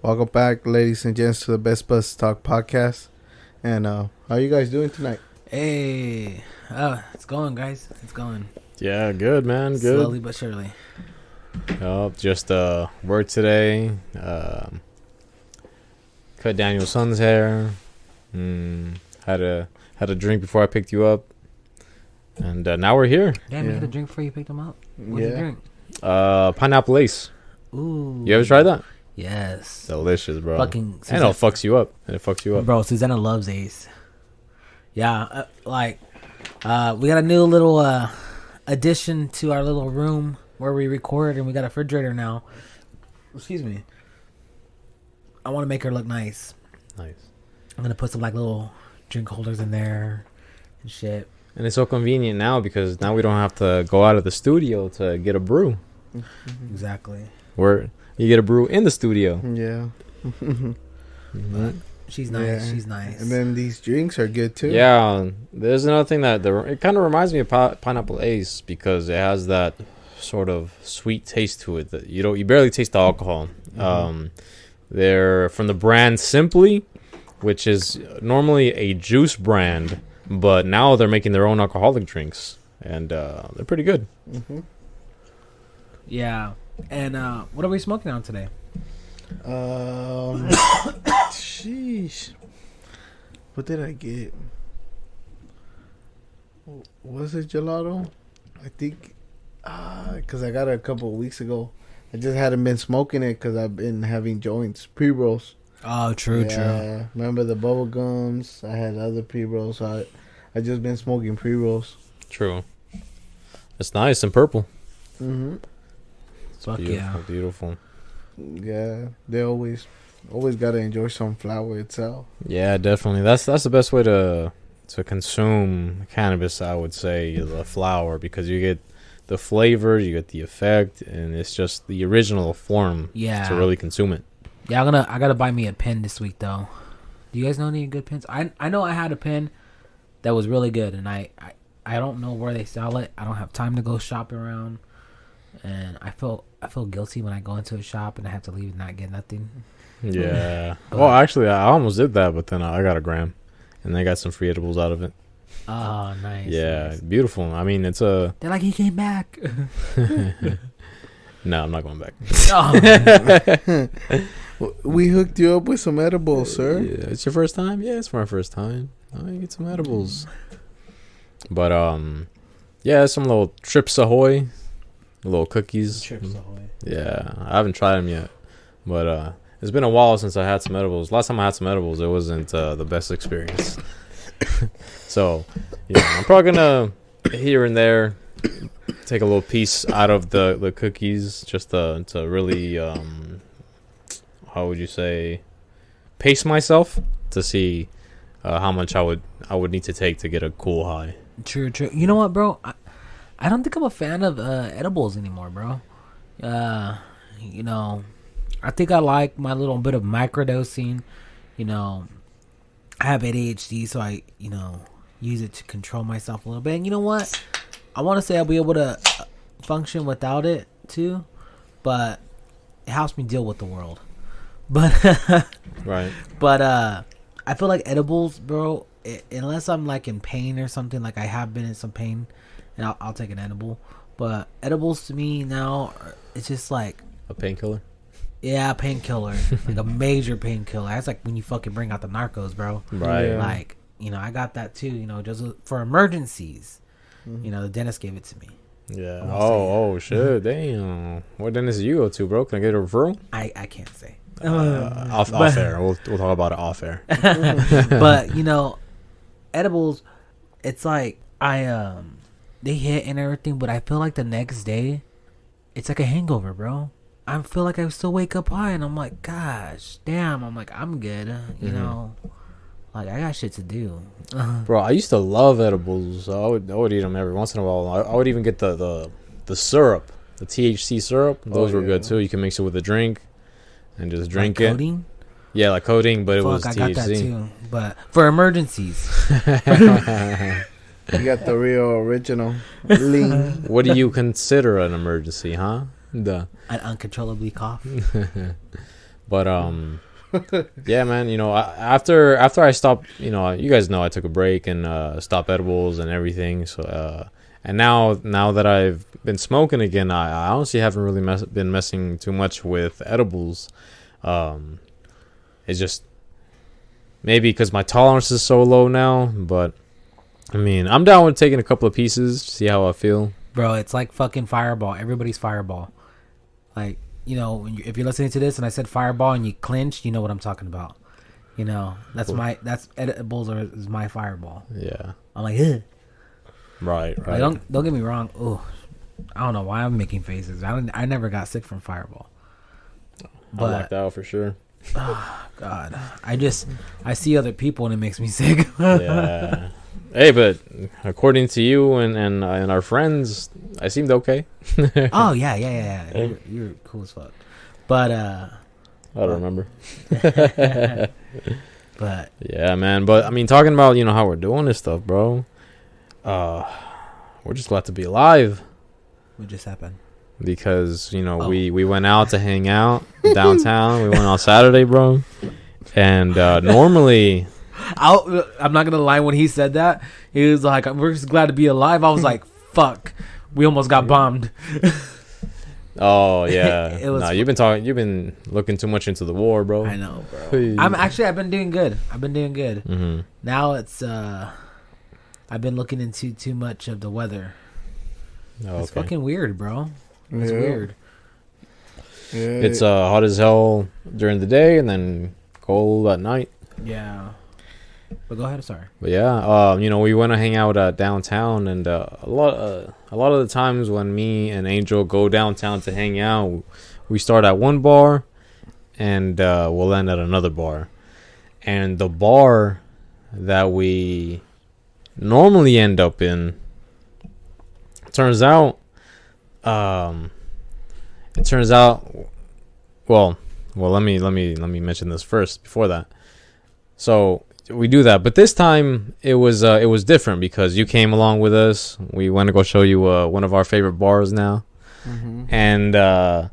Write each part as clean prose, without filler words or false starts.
Welcome back, ladies and gents, to the Best Bus Talk podcast. And how are you guys doing tonight? Hey, it's going, guys. It's going. Yeah, good, man. Good. Slowly but surely. Just work today. Cut Daniel's son's hair. Had a drink before I picked you up, and now we're here. Damn, you had a drink before you picked him up. What'd you drink? Pineapple Ace. Ooh. You ever tried that? Yes. Delicious, bro. Fucking. And it fucks you up. Bro, Susanna loves Ace. Yeah, we got a new little addition to our little room where we record, and we got a refrigerator now. Excuse me. I want to make her look nice. Nice. I'm gonna put some like little drink holders in there and shit. And it's so convenient now because now we don't have to go out of the studio to get a brew. Exactly. Where you get a brew in the studio. Yeah. But she's nice. Yeah. She's nice. And then these drinks are good too. Yeah, there's another thing that it kind of reminds me of Pineapple Ace because it has that sort of sweet taste to it that you barely taste the alcohol. They're from the brand Simply, which is normally a juice brand, but now they're making their own alcoholic drinks, and they're pretty good. Yeah. And what are we smoking on today? Sheesh. What did I get? Was it gelato? I think, because I got it a couple of weeks ago. I just hadn't been smoking it because I've been having joints, pre-rolls. Oh, true. Remember the bubble gums? I had other pre-rolls. So I just been smoking pre-rolls. True. It's nice and purple. Mm-hmm. Fuck Beautiful, yeah. beautiful. Yeah, they always got to enjoy some flower itself. Yeah, definitely. That's the best way to consume cannabis, I would say, the flower, because you get the flavor, you get the effect, and it's just the original form to really consume it. Yeah, I gotta buy me a pen this week though. Do you guys know any good pens? I know I had a pen that was really good, and I don't know where they sell it. I don't have time to go shop around, and I feel guilty when I go into a shop and I have to leave and not get nothing. Yeah. Well, actually, I almost did that, but then I got a gram, and I got some free edibles out of it. Oh, nice. Yeah, nice. Beautiful. I mean, it's a... They're like, he came back. No, I'm not going back. Oh. We hooked you up with some edibles, sir. Yeah, it's your first time? Yeah, it's my first time. I get some edibles. But, yeah, some little Trips Ahoy. Little cookies. Trips Ahoy. Yeah, I haven't tried them yet. But, it's been a while since I had some edibles. Last time I had some edibles, it wasn't the best experience. So, yeah, I'm probably gonna here and there take a little piece out of the cookies just to really how would you say, pace myself to see how much I would need to take to get a cool high. True. You know what, bro? I don't think I'm a fan of edibles anymore, bro. You know, I think I like my little bit of microdosing. You know, I have ADHD, so I, use it to control myself a little bit. And you know what? I want to say I'll be able to function without it too, but it helps me deal with the world. But Right. But I feel like edibles, bro, unless I'm like in pain or something, like I have been in some pain, and I'll take an edible. But edibles to me now, it's just like A painkiller. Yeah, painkiller. Like a major painkiller. That's like when you fucking bring out the narcos, bro. Right. Yeah. Like, I got that too, just for emergencies. The dentist gave it to me. Yeah. Oh shit. Damn. What dentist do you go to, bro? Can I get a referral? I can't say. Off air. We'll talk about it off air. But, edibles, it's like they hit and everything, but I feel like the next day it's like a hangover, bro. I feel like I still wake up high, and I'm like, gosh, damn. I'm like, I'm good, Like, I got shit to do. Bro, I used to love edibles. I would eat them every once in a while. I would even get the syrup, the THC syrup. Those were good too. You can mix it with a drink and just drink it. Codeine? Yeah, like codeine, but it was I THC. got that too. But for emergencies. You got the real original lean. What do you consider an emergency, huh? An uncontrollably cough. But yeah, man. You know, after I stopped, you know, you guys know I took a break and stopped edibles and everything. So and now that I've been smoking again, I honestly haven't really been messing too much with edibles. It's just maybe because my tolerance is so low now, but I mean, I'm down with taking a couple of pieces, see how I feel. Bro, it's like fucking Fireball. Everybody's Fireball. Like, you know, if you're listening to this and I said Fireball and you clinched, you know what I'm talking about. You know, that's Cool. that's edibles is my Fireball. Yeah. I'm like, ugh. Right. Like, don't get me wrong. Oh, I don't know why I'm making faces. I never got sick from Fireball. I like that for sure. God, I see other people and it makes me sick. Yeah. Hey, but according to you and our friends, I seemed okay. Oh yeah. You're cool as fuck. But I don't remember. but Yeah, man. But I mean, talking about, you know, how we're doing this stuff, bro. We're just glad to be alive what just happened? because, you know, Oh. we went out to hang out downtown. We went on Saturday, bro. And normally, I'm not gonna lie. When he said that, he was like, "We're just glad to be alive." I was like, "Fuck, we almost got bombed." oh yeah, It was nah, you've been looking too much into the war, bro. I know, bro. I've been doing good. Mm-hmm. Now it's I've been looking into too much of the weather. Oh, It's okay. fucking weird, bro. It's Yeah. weird. Yeah. It's hot as hell during the day and then cold at night. Yeah. But go ahead. Sorry. But yeah, you know, we went to hang out downtown, and a lot of the times when me and Angel go downtown to hang out, we start at one bar, and we'll end at another bar. And the bar that we normally end up in, turns out, well, let me mention this first before that. So we do that, but this time it was different because you came along with us. We went to go show you one of our favorite bars now, and you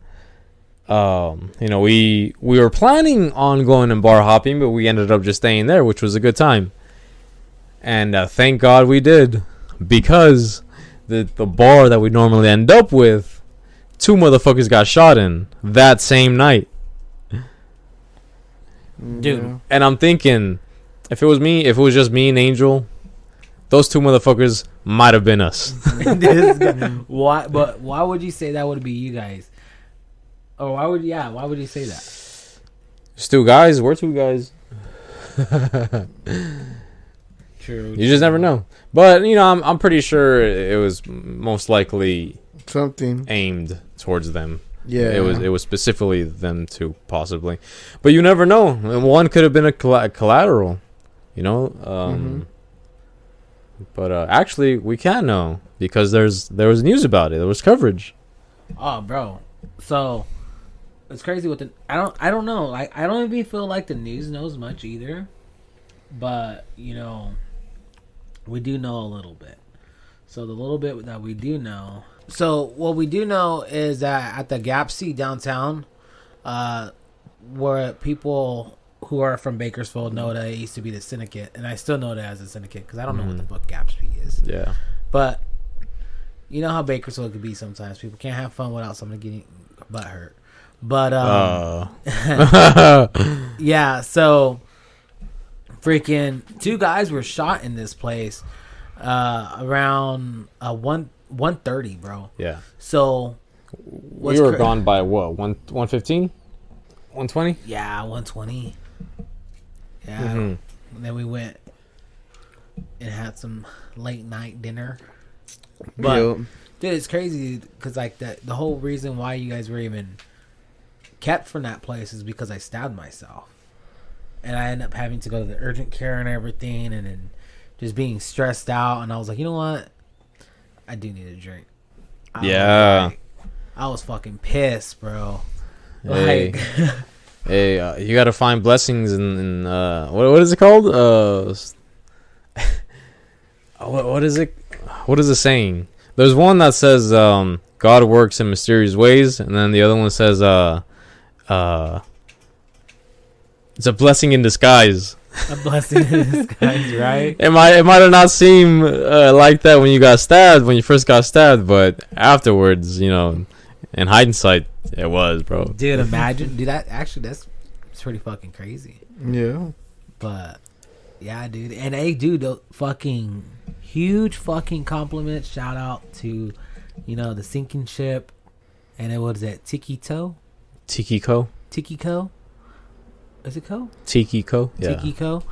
know, we were planning on going and bar hopping, but we ended up just staying there, which was a good time. And thank God we did, because the bar that we normally end up with, 2 motherfuckers got shot in that same night. Dude. And I'm thinking, if it was just me and Angel, those 2 motherfuckers might have been us. This guy- why? But why would you say that would be you guys? Or why would you say that? It's 2 guys. We're 2 guys. True. You just never know. But you know, I'm pretty sure it was most likely Something. aimed towards them. Yeah. It was specifically them 2, possibly. But you never know. And one could have been a collateral. You know. But actually, we can know because there was news about it. There was coverage. Oh, bro. So it's crazy with the I don't know. Like, I don't even feel like the news knows much either. But, you know, we do know a little bit. So the little bit that we do know. So what we do know is that at the Gap C downtown, where people who are from Bakersfield know that it used to be the Syndicate, and I still know that as a Syndicate because I don't know what the fuck Gap C is. Yeah. But you know how Bakersfield could be sometimes. People can't have fun without someone getting butt hurt. But yeah, so freaking 2 guys were shot in this place around 1:30, bro. Yeah. So We were gone by what? 1:15? 1:20? Yeah, 1:20. Yeah. Mhm. And then we went and had some late night dinner. But Yep. dude, it's crazy because like the whole reason why you guys were even kept from that place is because I stabbed myself, and I ended up having to go to the urgent care and everything, and then just being stressed out. And I was like, you know what? I do need a drink. Yeah. I was fucking pissed, bro. Hey. Like, Hey, you gotta find blessings in what is it called? What is it? What is it saying? There's one that says God works in mysterious ways, and then the other one says It's a blessing in disguise. A blessing in disguise, right? It might have not seemed like that when you first got stabbed, but afterwards, in hindsight, it was, bro. Dude, imagine, dude. That's pretty fucking crazy. Yeah. But yeah, dude. And hey, dude, the fucking huge fucking compliment. Shout out to, the sinking ship. And it was at Tiki Co. Tiki Co. Is it Co? Tiki Co. Yeah. Tiki Co.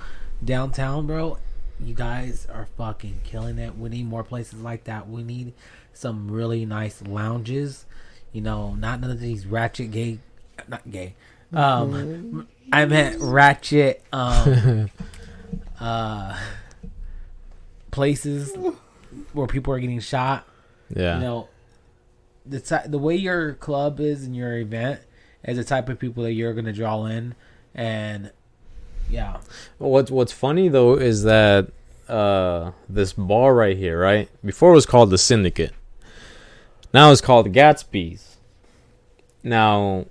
Downtown, bro. You guys are fucking killing it. We need more places like that. We need some really nice lounges. Not none of these ratchet not gay. I meant ratchet places where people are getting shot. Yeah. The way your club is and your event is the type of people that you're gonna draw in, and yeah. What's funny though is that this bar right here, right? Before it was called the Syndicate. Now it's called Gatsby's. Now,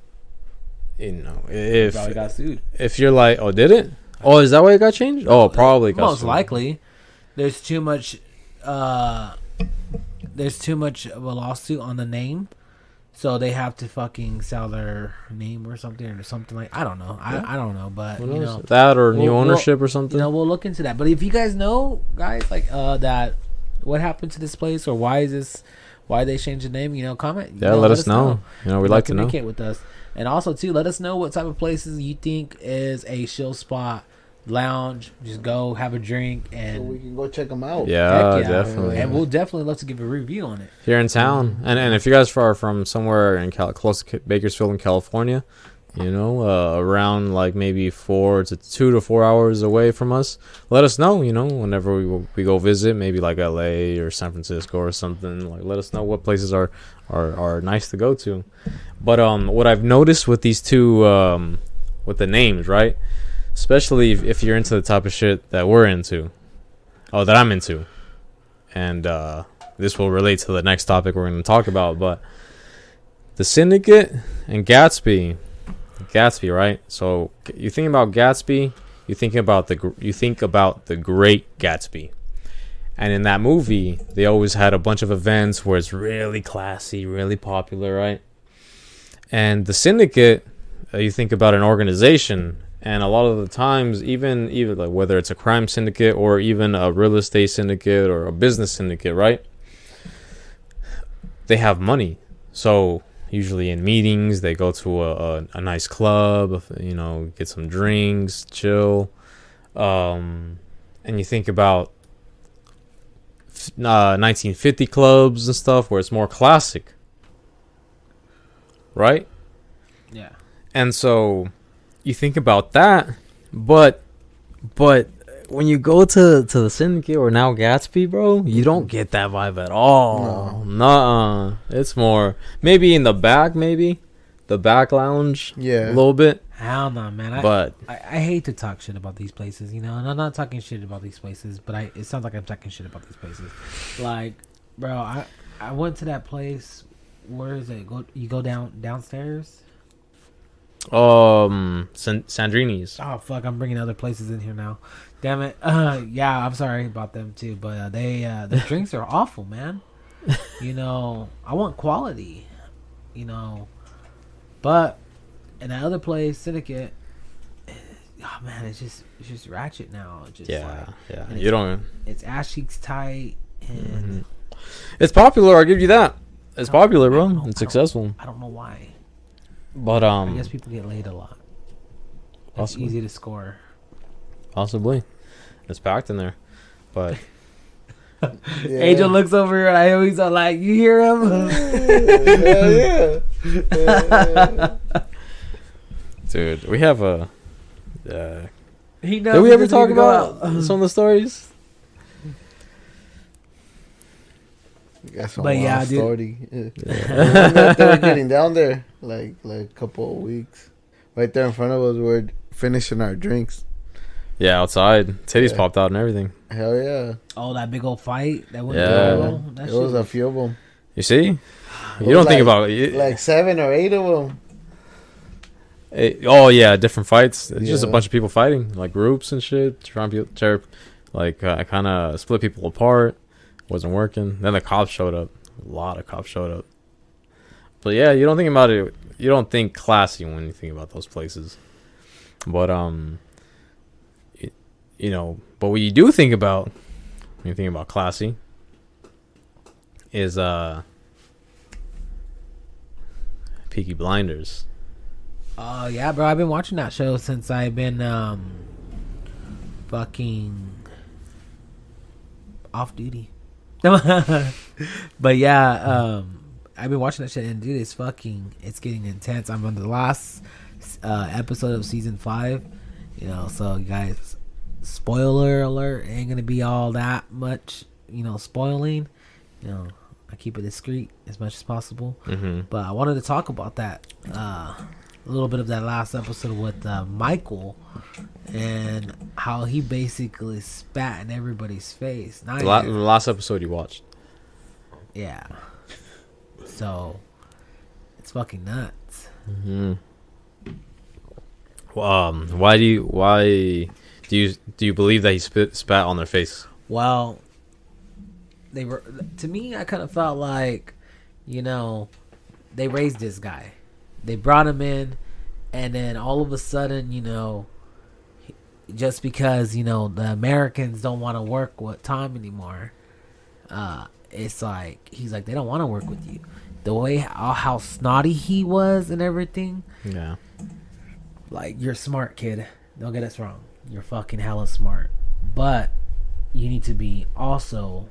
if Probably got sued. If you're like, oh, did it? Oh, is that why it got changed? Oh, probably got most sued. likely. There's too much. There's too much of a lawsuit on the name, so they have to fucking sell their name or something like. I don't know. I don't know, but that or new ownership or something. We'll look into that. But if you guys know, guys, like that, what happened to this place or why they changed the name? Comment. Yeah, let us know. We'd like to know. Communicate with us, and also too, let us know what type of places you think is a chill spot. Lounge, just go have a drink, and so we can go check them out. Yeah, definitely. And we'll definitely love to give a review on it here in town. And if you guys are from somewhere in close to Bakersfield in California, around like maybe 2 to 4 hours away from us, let us know. Whenever we go visit, maybe like LA or San Francisco or something. Like, let us know what places are nice to go to. But what I've noticed with these two, with the names, right? Especially if you're into the type of shit that we're into. Oh, that I'm into. And this will relate to the next topic we're going to talk about. But the Syndicate and Gatsby, right? So you think about Gatsby, you think about the Great Gatsby. And in that movie, they always had a bunch of events where it's really classy, really popular, right? And the Syndicate, you think about an organization. And a lot of the times, even like whether it's a crime syndicate or even a real estate syndicate or a business syndicate, right? They have money. So usually in meetings, they go to a nice club, get some drinks, chill. And you think about 1950 clubs and stuff where it's more classic. Right? Yeah. And so you think about that, but when you go to the Syndicate or now Gatsby, bro, you don't get that vibe at all. No. It's more maybe in the back, the back lounge, a little bit. Hell no, man. But I hate to talk shit about these places, and I'm not talking shit about these places, but it sounds like I'm talking shit about these places. Like, bro, I went to that place. Where is it? You go downstairs. Sandrini's. Oh fuck! I'm bringing other places in here now. Damn it. Yeah, I'm sorry about them too, but the drinks are awful, man. I want quality. But in that other place, Syndicate. Oh man, it's just ratchet now. It's just yeah. You don't. It's ass cheeks tight and. It's popular. I'll give you that. It's popular, bro. It's successful. I don't know why. But I guess people get laid a lot. It's easy to score. Possibly. It's packed in there. But Angel looks over and I always like, you hear him? Yeah. Dude, we have a he knows. did we ever talk about some of the stories? That's a But wild yeah, dude. story. Yeah. They were getting down there like a couple of weeks. Right there in front of us, we're finishing our drinks. Yeah, outside. Titties popped out and everything. Hell yeah. Oh, that big old fight that went Yeah. It was a few of them. You see? You don't think about it. Like 7 or 8 of them. Oh yeah, different fights. It's just a Yeah. bunch of people fighting, like groups and shit. Trying to I kind of split people apart. Wasn't working. Then the cops showed up. A lot of cops showed up. But yeah, you don't think about it. You don't think classy when you think about those places. But you know. But what you do think about when you think about classy is Peaky Blinders. Oh yeah, bro. I've been watching that show since I've been fucking off duty. But yeah, I've been watching that shit, and dude, it's getting intense. I'm on the last episode of season 5. You know, so you guys, spoiler alert, ain't gonna be all that much, you know, spoiling. You know, I keep it discreet as much as possible. Mm-hmm. But I wanted to talk about that, a little bit of that last episode with Michael, and how he basically spat in everybody's face. Not The last episode you watched. yeah. So it's fucking nuts. Mm-hmm. Why do you believe that he spat on their face? Well, they were, to me, I kind of felt like, you know, they raised this guy. They brought him in, and then all of a sudden, you know, just because, you know, the Americans don't want to work with Tom anymore, it's like, he's like, they don't want to work with you. The way how snotty he was and everything. Yeah. Like, you're smart, kid. Don't get us wrong. You're fucking hella smart. But you need to be also,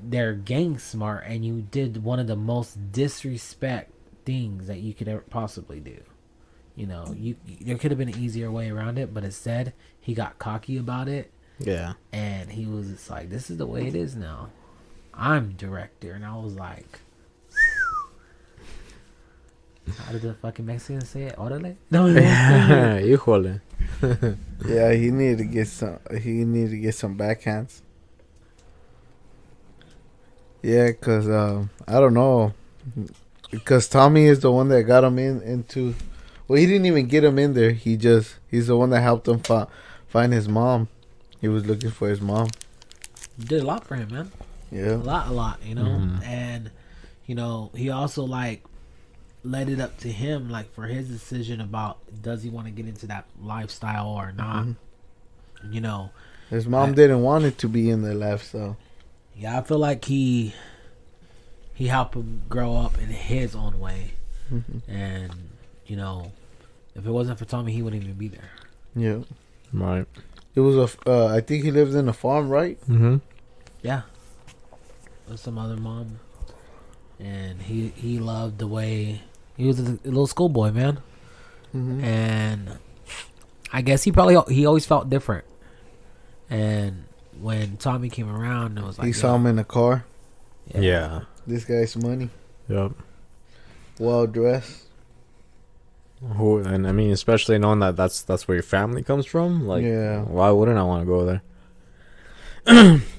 they're gang smart, and you did one of the most disrespect things that you could ever possibly do. You know, there could have been an easier way around it, but instead, he got cocky about it. Yeah. And he was just like, this is the way it is now. I'm director. And I was like, how did the fucking Mexicans say it? Orale? No, Híjole. Yeah, he needed to get some. He needed to get some backhands. Yeah, cause I don't know, because Tommy is the one that got him into. Well, he didn't even get him in there. He's the one that helped him find his mom. He was looking for his mom. Did a lot for him, man. Yeah, A lot, you know. Mhm. And you know, he also like led it up to him, like, for his decision about does he want to get into that lifestyle or not. You know, his mom didn't want it to be in the lifestyle. yeah, I feel like he helped him grow up in his own way. And you know, if it wasn't for Tommy, he wouldn't even be there. Yeah, Right. it was I think he lived in a farm, right? Mm-hmm. Yeah, with some other mom, and he loved the way he was a little schoolboy, man. And I guess he always felt different. And when Tommy came around, it was like, He saw him in a car. Yeah. This guy's money, Yep. well dressed. And I mean, especially knowing that that's where your family comes from. Like, Yeah. why wouldn't I want to go there?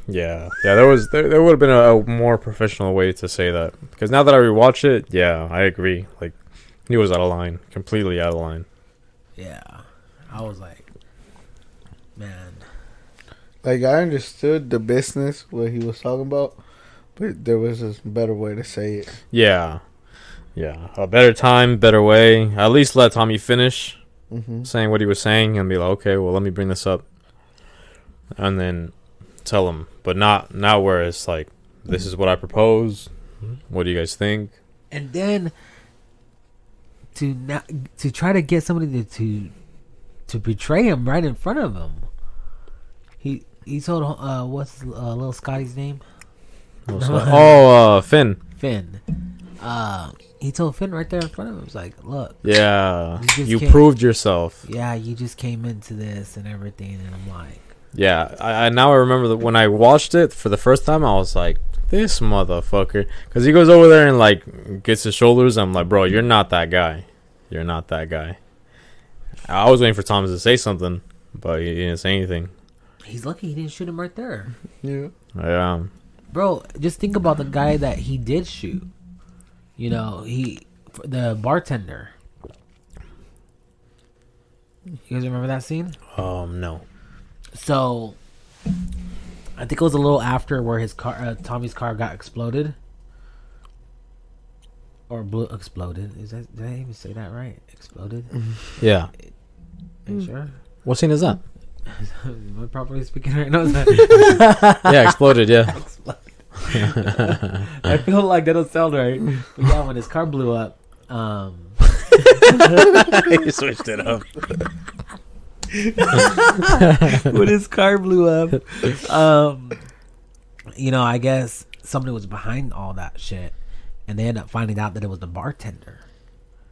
Yeah. There would have been a more professional way to say that, because now that I rewatch it, yeah, I agree. Like, he was out of line, completely out of line. Yeah, I was like, man. Like, I understood the business, what he was talking about, but there was a better way to say it. Yeah. A better time, better way. At least let Tommy finish saying what he was saying and be like, okay, well, let me bring this up, and then tell him. But not where it's like, this is what I propose. What do you guys think? And then to try to get somebody to betray him right in front of him. He told what's little Scotty's name? Finn. Finn. He told Finn right there in front of him. He was like, look. Yeah, you came, proved yourself. Yeah, you just came into this and everything. And I'm like. Yeah, I now I remember that when I watched it for the first time, I was like, this motherfucker. Because he goes over there and, like, gets his shoulders. I'm like, bro, you're not that guy. You're not that guy. I was waiting for Thomas to say something, but he didn't say anything. He's lucky he didn't shoot him right there. Yeah. Yeah. Bro, just think about the guy that he did shoot. You know, the bartender. You guys remember that scene? No. So, I think it was a little after where his car, Tommy's car, got exploded, or exploded. Did I even say that right? Exploded. Yeah. Are you sure? What scene is that? Am I properly speaking right now? Is that Yeah, exploded. Yeah. I feel like that don't sound right. But yeah, when his car blew up, He switched it up. when his car blew up, I guess somebody was behind all that shit, and they ended up finding out that it was the bartender.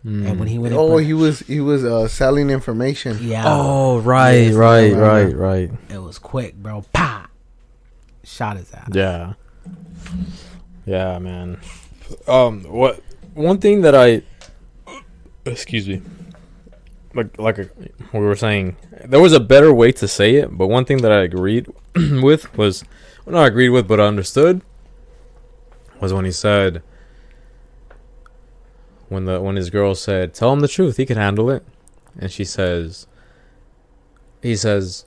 And when he went, he was selling information. yeah, Oh, right. it was quick, bro. Pa, shot his ass. Yeah. Yeah, man. What? One thing that excuse me. Like we were saying, there was a better way to say it, but one thing that I agreed with was, well, not agreed with, but I understood, was when he said, when his girl said, "Tell him the truth, he can handle it," and he says, the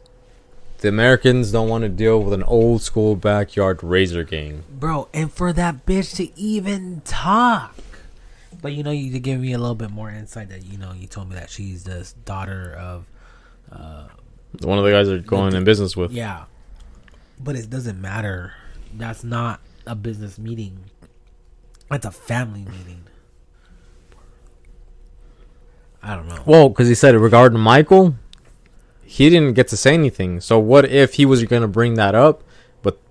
Americans don't want to deal with an old school backyard razor gang. Bro, and for that bitch to even talk. But you give me a little bit more insight that you told me that she's the daughter of One of the guys are going in business with. Yeah. But it doesn't matter. That's not a business meeting. That's a family meeting. I don't know. Well, because he said regarding Michael, he didn't get to say anything. So what if he was going to bring that up,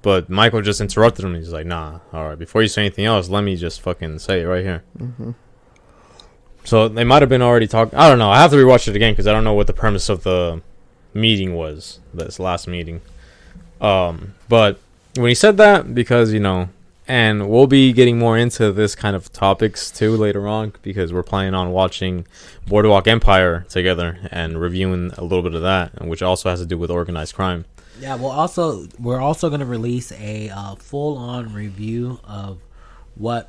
but Michael just interrupted him? He's like, nah, all right, before you say anything else, let me just fucking say it right here. Mm-hmm. So they might have been already talking. I don't know. I have to rewatch it again because I don't know what the premise of the meeting was, this last meeting. But when he said that, because, and we'll be getting more into this kind of topics too later on, because we're planning on watching Boardwalk Empire together and reviewing a little bit of that, which also has to do with organized crime. Yeah, we're also going to release a full-on review of what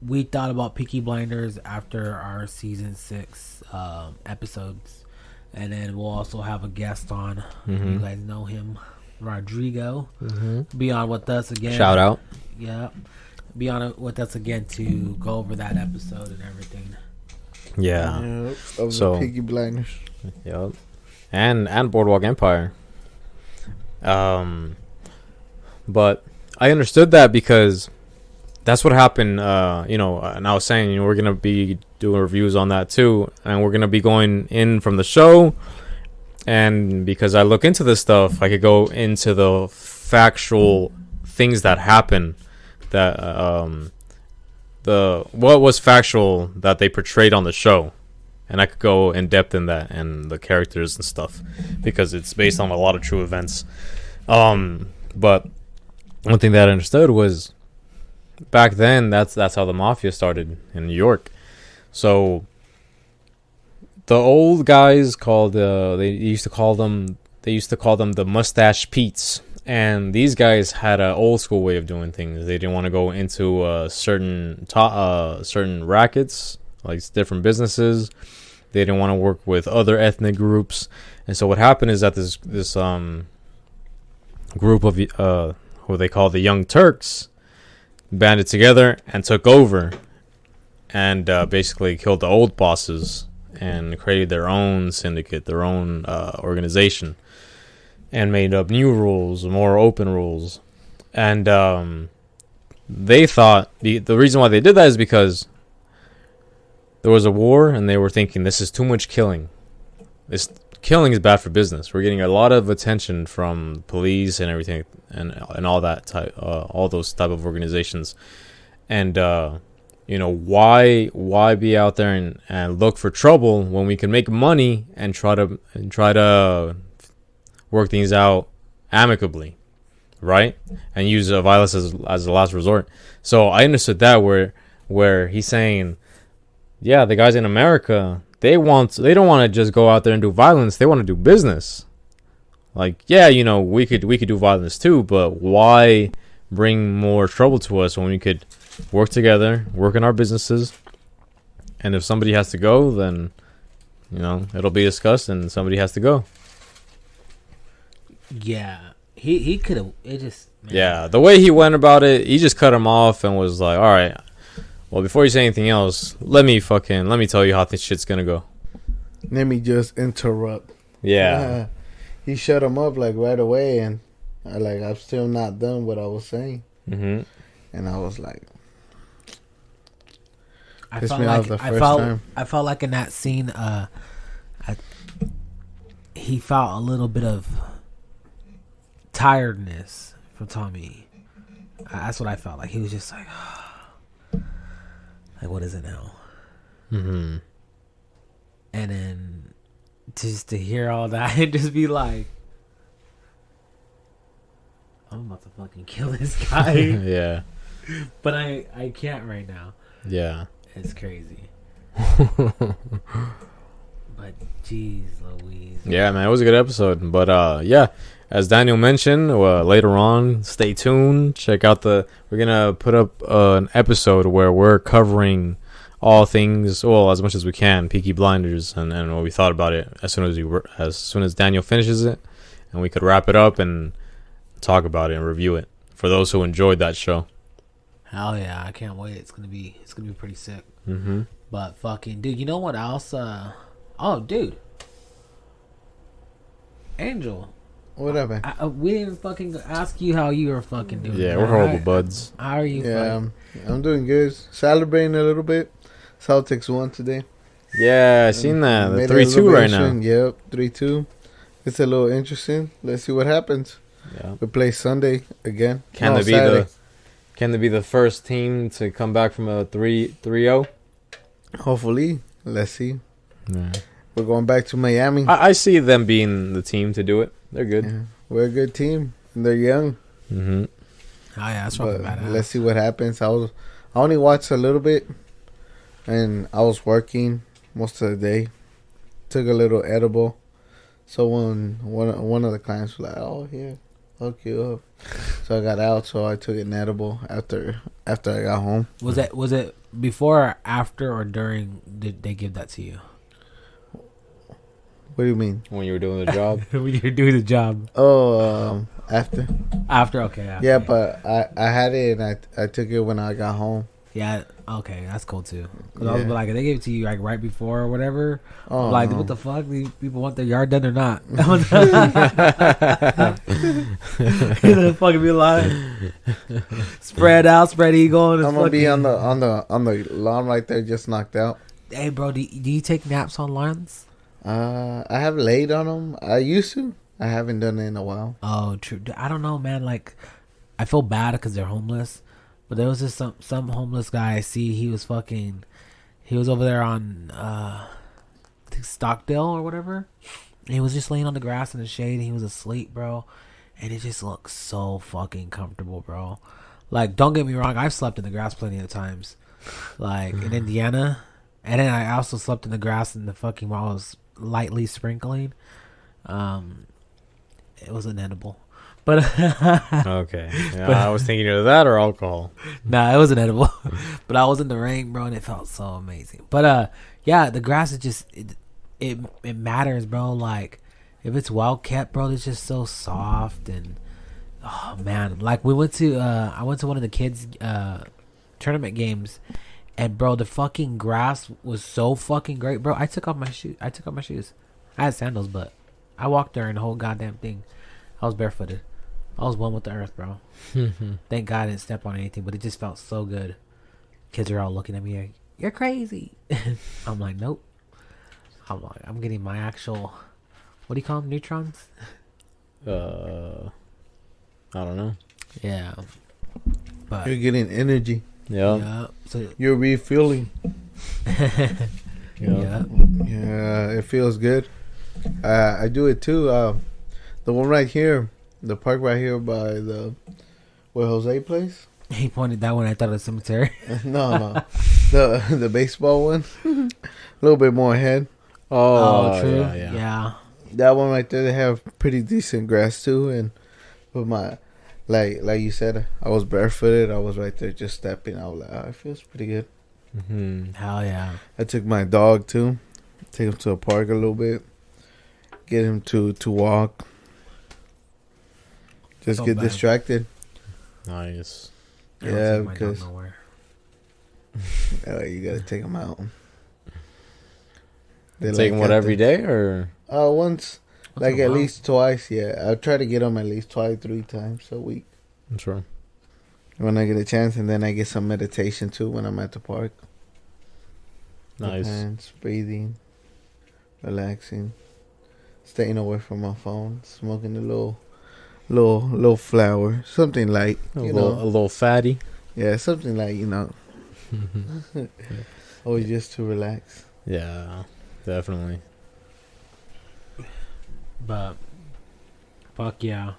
we thought about Peaky Blinders after our season 6 episodes, and then we'll also have a guest on. Mm-hmm. You guys know him, Rodrigo. Mm-hmm. Be on with us again. Shout out. Yeah, be on with us again to go over that episode and everything. Yeah. Of the Peaky Blinders. Yep. And Boardwalk Empire. But I understood that because that's what happened. And I was saying, we're gonna be doing reviews on that too, and we're gonna be going in from the show. And because I look into this stuff, I could go into the factual things that happen. That what was factual that they portrayed on the show, and I could go in depth in that and the characters and stuff, because it's based on a lot of true events. But one thing that I understood was back then that's how the mafia started in New York. So the old guys called they used to call them the Mustache Pete's. And these guys had an old school way of doing things. They didn't want to go into certain rackets, like different businesses. They didn't want to work with other ethnic groups. And so what happened is that this group of who they call the Young Turks banded together and took over, and basically killed the old bosses and created their own syndicate, their own organization. And made up new rules, more open rules. And they thought the reason why they did that is because there was a war, and they were thinking, this is too much killing. This killing is bad for business. We're getting a lot of attention from police and everything, and all that type, all those type of organizations. And why be out there and look for trouble when we can make money and try to work things out amicably, right? And use violence as a last resort. So I understood that where he's saying, yeah, the guys in America, they don't want to just go out there and do violence. They want to do business. Like, yeah, we could do violence too, but why bring more trouble to us when we could work together, work in our businesses, and if somebody has to go, then you know, it'll be discussed and somebody has to go. Yeah, he could have. It just Yeah, the way he went about it, he just cut him off and was like, "All right, well, before you say anything else, let me tell you how this shit's gonna go." Let me just interrupt. Yeah, He shut him up like right away, and I'm still not done what I was saying, mm-hmm. and I was like, I pissed felt me like off the first time. I felt like in that scene, he felt a little bit of tiredness from Tommy. That's what I felt like. He was just like, like, what is it now? Mm-hmm. And then just to hear all that and just be like, I'm about to fucking kill this guy. Yeah, But I can't right now. yeah. It's crazy. But jeez Louise. Yeah, man, it was a good episode. But yeah, as Daniel mentioned, later on, stay tuned. Check out we're gonna put up an episode where we're covering all things, well, as much as we can, Peaky Blinders, and what we thought about it as soon as Daniel finishes it, and we could wrap it up and talk about it and review it for those who enjoyed that show. Hell yeah, I can't wait. It's gonna be pretty sick. Mm-hmm. But fucking dude, you know what else? Oh dude, Angel. what happened? We didn't fucking ask you how you were fucking doing. Yeah, we're horrible buds. How are you? Yeah, I'm doing good. Celebrating a little bit. Celtics won today. Yeah, I seen that. Made They're it a little 3-2 right bit now. interesting. Yep, 3-2. It's a little interesting. Let's see what happens. Yeah. We play Sunday again. Can No, they be Saturday. Can they be the first team to come back from a 3-0? Hopefully. Let's see. Yeah. We're going back to Miami. I see them being the team to do it. They're good. Yeah, we're a good team. And they're young. Mm-hmm. Oh yeah, that's But fucking badass. let's see what happens. I only watched a little bit, and I was working most of the day. Took a little edible. So when one of the clients was like, "Oh, here, hook you up," so I got out. So I took an edible after I got home. Was it before or after or during did they give that to you? What do you mean? When you were doing the job. When you're doing the job. Oh, after. After, okay. After. Yeah, but I had it and I took it when I got home. Yeah, okay, that's cool too. Cause I was Yeah. like, if they gave it to you like right before or whatever. Oh, I'm like, no. what the fuck? These people want their yard done or not? They'll fucking be like, spread out, spread eagle. And I'm it's gonna be fucking- on the lawn right there, just knocked out. Hey, bro, do you take naps on lawns? I have laid on them. I used to. I haven't done it in a while. Oh, true. I don't know, man. Like, I feel bad because they're homeless. But there was just some homeless guy I see. He was over there on I think Stockdale or whatever. And he was just laying on the grass in the shade. And he was asleep, bro. And it just looks so fucking comfortable, bro. Like, don't get me wrong. I've slept in the grass plenty of times, like in Indiana. And then I also slept in the grass in the fucking while I was lightly sprinkling. It was inedible. But Okay. Yeah, I was thinking of that or alcohol. nah, it wasn't edible. But I was in the rain, bro, and it felt so amazing. But yeah, the grass is just it matters, bro. Like if it's well kept, bro, it's just so soft and oh man. Like I went to one of the kids tournament games, and bro, the fucking grass was so fucking great, bro. I took off my shoes. I had sandals, but I walked during the whole goddamn thing. I was barefooted. I was one with the earth, bro. Thank God I didn't step on anything, but it just felt so good. Kids are all looking at me like, "You're crazy." I'm like, nope. I'm getting my actual, what do you call them? Neutrons? I don't know. Yeah. But You're getting energy. Yeah. yeah. So You're refueling. yeah. Yeah, it feels good. I do it too. The one right here, the park right here by the where Jose plays. He pointed that one. I thought it was cemetery. No, the baseball one. A little bit more ahead. Oh, true. Yeah. That one right there, they have pretty decent grass too. And with my like you said, I was barefooted. I was right there just stepping. I was like, oh, it feels pretty good. Mm-hmm. Hell yeah. I took my dog too. Take him to the park a little bit. Get him to walk. Just So get bad. distracted. Nice. I don't Yeah, take my dog because nowhere. you gotta take him out. They Take him like what at every the- day or Once, Once like in a at while. least twice. Yeah, I try to get him at least twice, 3 times a week sure. when I get a chance, and then I get some meditation too when I'm at the park. Nice. Hands, breathing, relaxing, staying away from my phone, smoking a little flower, something light, A you little, know. a little fatty. Yeah, something like, you know. Always just to relax. Yeah, definitely. But fuck yeah.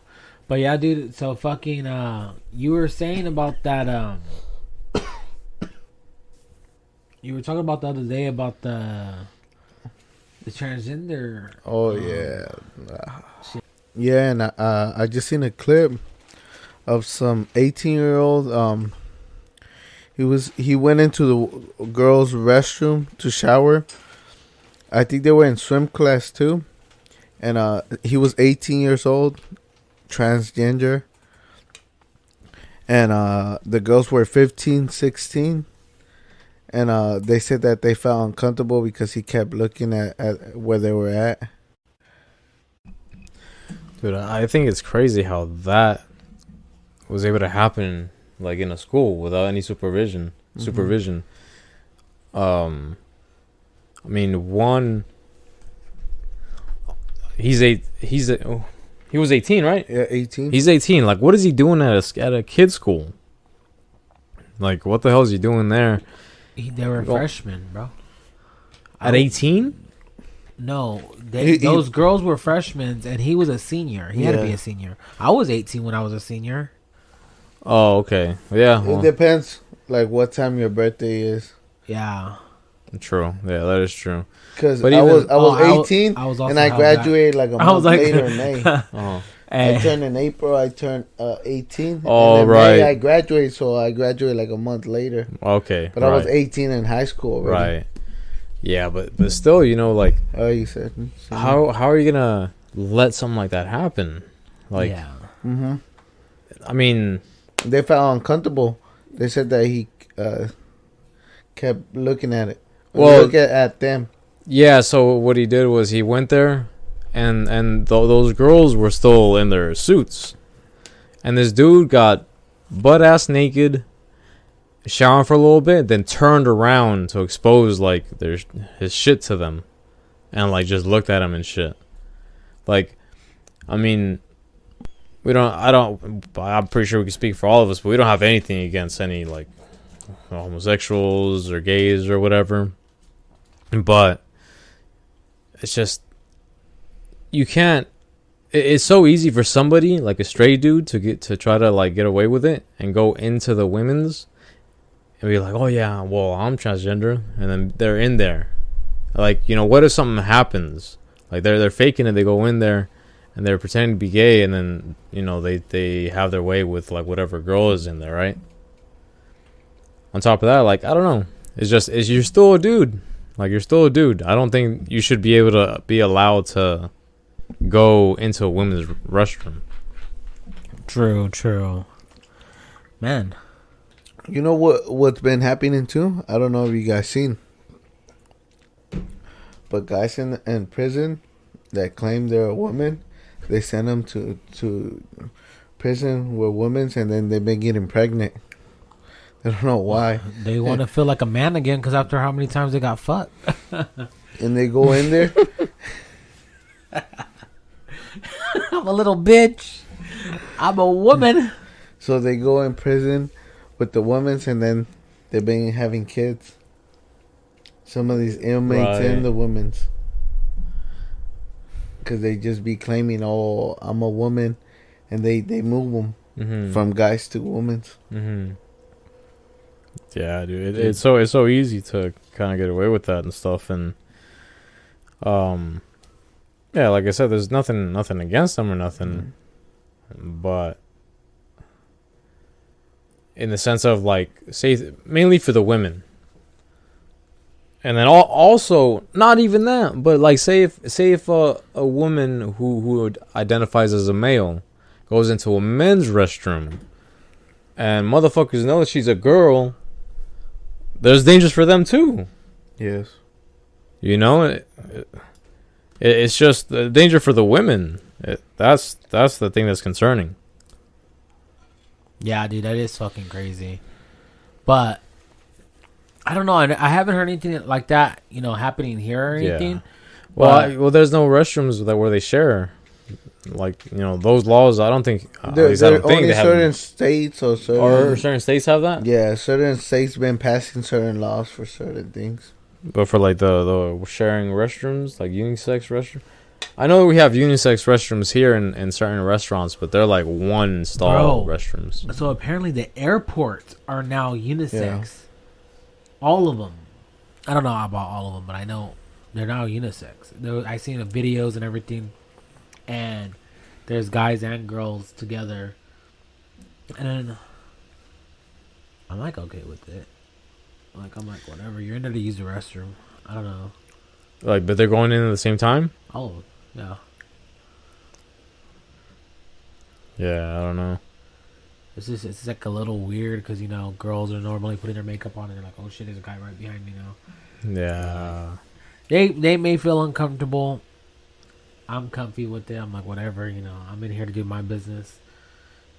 But yeah, dude, so fucking you were saying about that you were talking about the other day about the transgender. Oh yeah. Yeah, and I just seen a clip of some 18-year-old. He went into the girls' restroom to shower. I think they were in swim class too, and he was 18 years old, transgender, and the girls were 15, 16, and they said that they felt uncomfortable because he kept looking at where they were at. Dude, I think it's crazy how that was able to happen, like in a school without any supervision. I mean, one. He was 18, right? Yeah, 18. He's 18. Like, what is he doing at a kid's school? Like, what the hell is he doing there They were Well- freshmen, bro. at 18? No, He- those girls were freshmen, and he was a senior. He had to be Yeah. a senior. I was 18 when I was a senior. Oh, okay. Yeah, It well, depends, like what time your birthday is. Yeah. true. Yeah, that is true. Cause But I even- was Oh, I wa- 18 I was also and I held back. graduated like a I month was like- later in May. Uh-huh. I Eh, turned in April. I turned 18. Oh, and then right. May I graduated, so I graduated like a month later. Okay. But right. I was 18 in high school already. Right. Yeah, but still, like, Oh, you said. how are you gonna let something like that happen? Like, yeah. Mm-hmm. I mean, They felt uncomfortable. They said that he kept looking at it. Well- Look at them. yeah. So what he did was he went there, and those girls were still in their suits, and this dude got butt ass naked, showering for a little bit, then turned around to expose like his shit to them, and like just looked at him and shit. Like, I mean, I'm pretty sure we can speak for all of us, but we don't have anything against any like homosexuals or gays or whatever. But it's just, you can't. It's so easy for somebody like a straight dude to try to like get away with it and go into the women's and be like, oh yeah, well, I'm transgender, and then they're in there. Like, what if something happens? Like they're faking it. They go in there and they're pretending to be gay, and then they have their way with like whatever girl is in there, right? On top of that, like, I don't know. You're still a dude. Like, you're still a dude. I don't think you should be able to be allowed to go into a women's restroom. True. Man. You know what's been happening too? I don't know if you guys seen. But guys in prison that claim they're a woman, they send them to prison with women, and then they've been getting pregnant. I don't know why. They want to feel like a man again because after how many times they got fucked. And they go in there. I'm a little bitch. I'm a woman. So they go in prison with the women's, and then they've been having kids. Some of these inmates Right. and the women's. Because they just be claiming, oh, I'm a woman. And they move them Mm-hmm. from guys to women's. Mm-hmm. Yeah, dude. It's so easy to kind of get away with that and stuff, and yeah, like I said, there's nothing against them or nothing, but in the sense of like, say mainly for the women, And then also, not even that, but like say if a woman who identifies as a male goes into a men's restroom, and motherfuckers know that she's a girl, there's dangers for them too. Yes. You know, it's just the danger for the women. That's the thing that's concerning. Yeah, dude, that is fucking crazy. But I don't know. I haven't heard anything like that, happening here or anything. Yeah. Well, there's no restrooms where they share. Like, those laws, I don't think. There only certain states or certain states have that. Yeah, certain states been passing certain laws for certain things. But for like the sharing restrooms, like unisex restrooms, I know we have unisex restrooms here in certain restaurants, but they're like one stall restrooms. So apparently the airports are now unisex. Yeah. All of them. I don't know about all of them, but I know they're now unisex. I seen the videos and everything, and there's guys and girls together. And then I'm like, okay with it. I'm like, whatever. You're in there to use the restroom. I don't know. Like, but they're going in at the same time? Oh, yeah. Yeah, I don't know. It's like a little weird because, girls are normally putting their makeup on and they're like, oh shit, there's a guy right behind me now. Yeah. They may feel uncomfortable. I'm comfy with it. I'm like, whatever, I'm in here to do my business.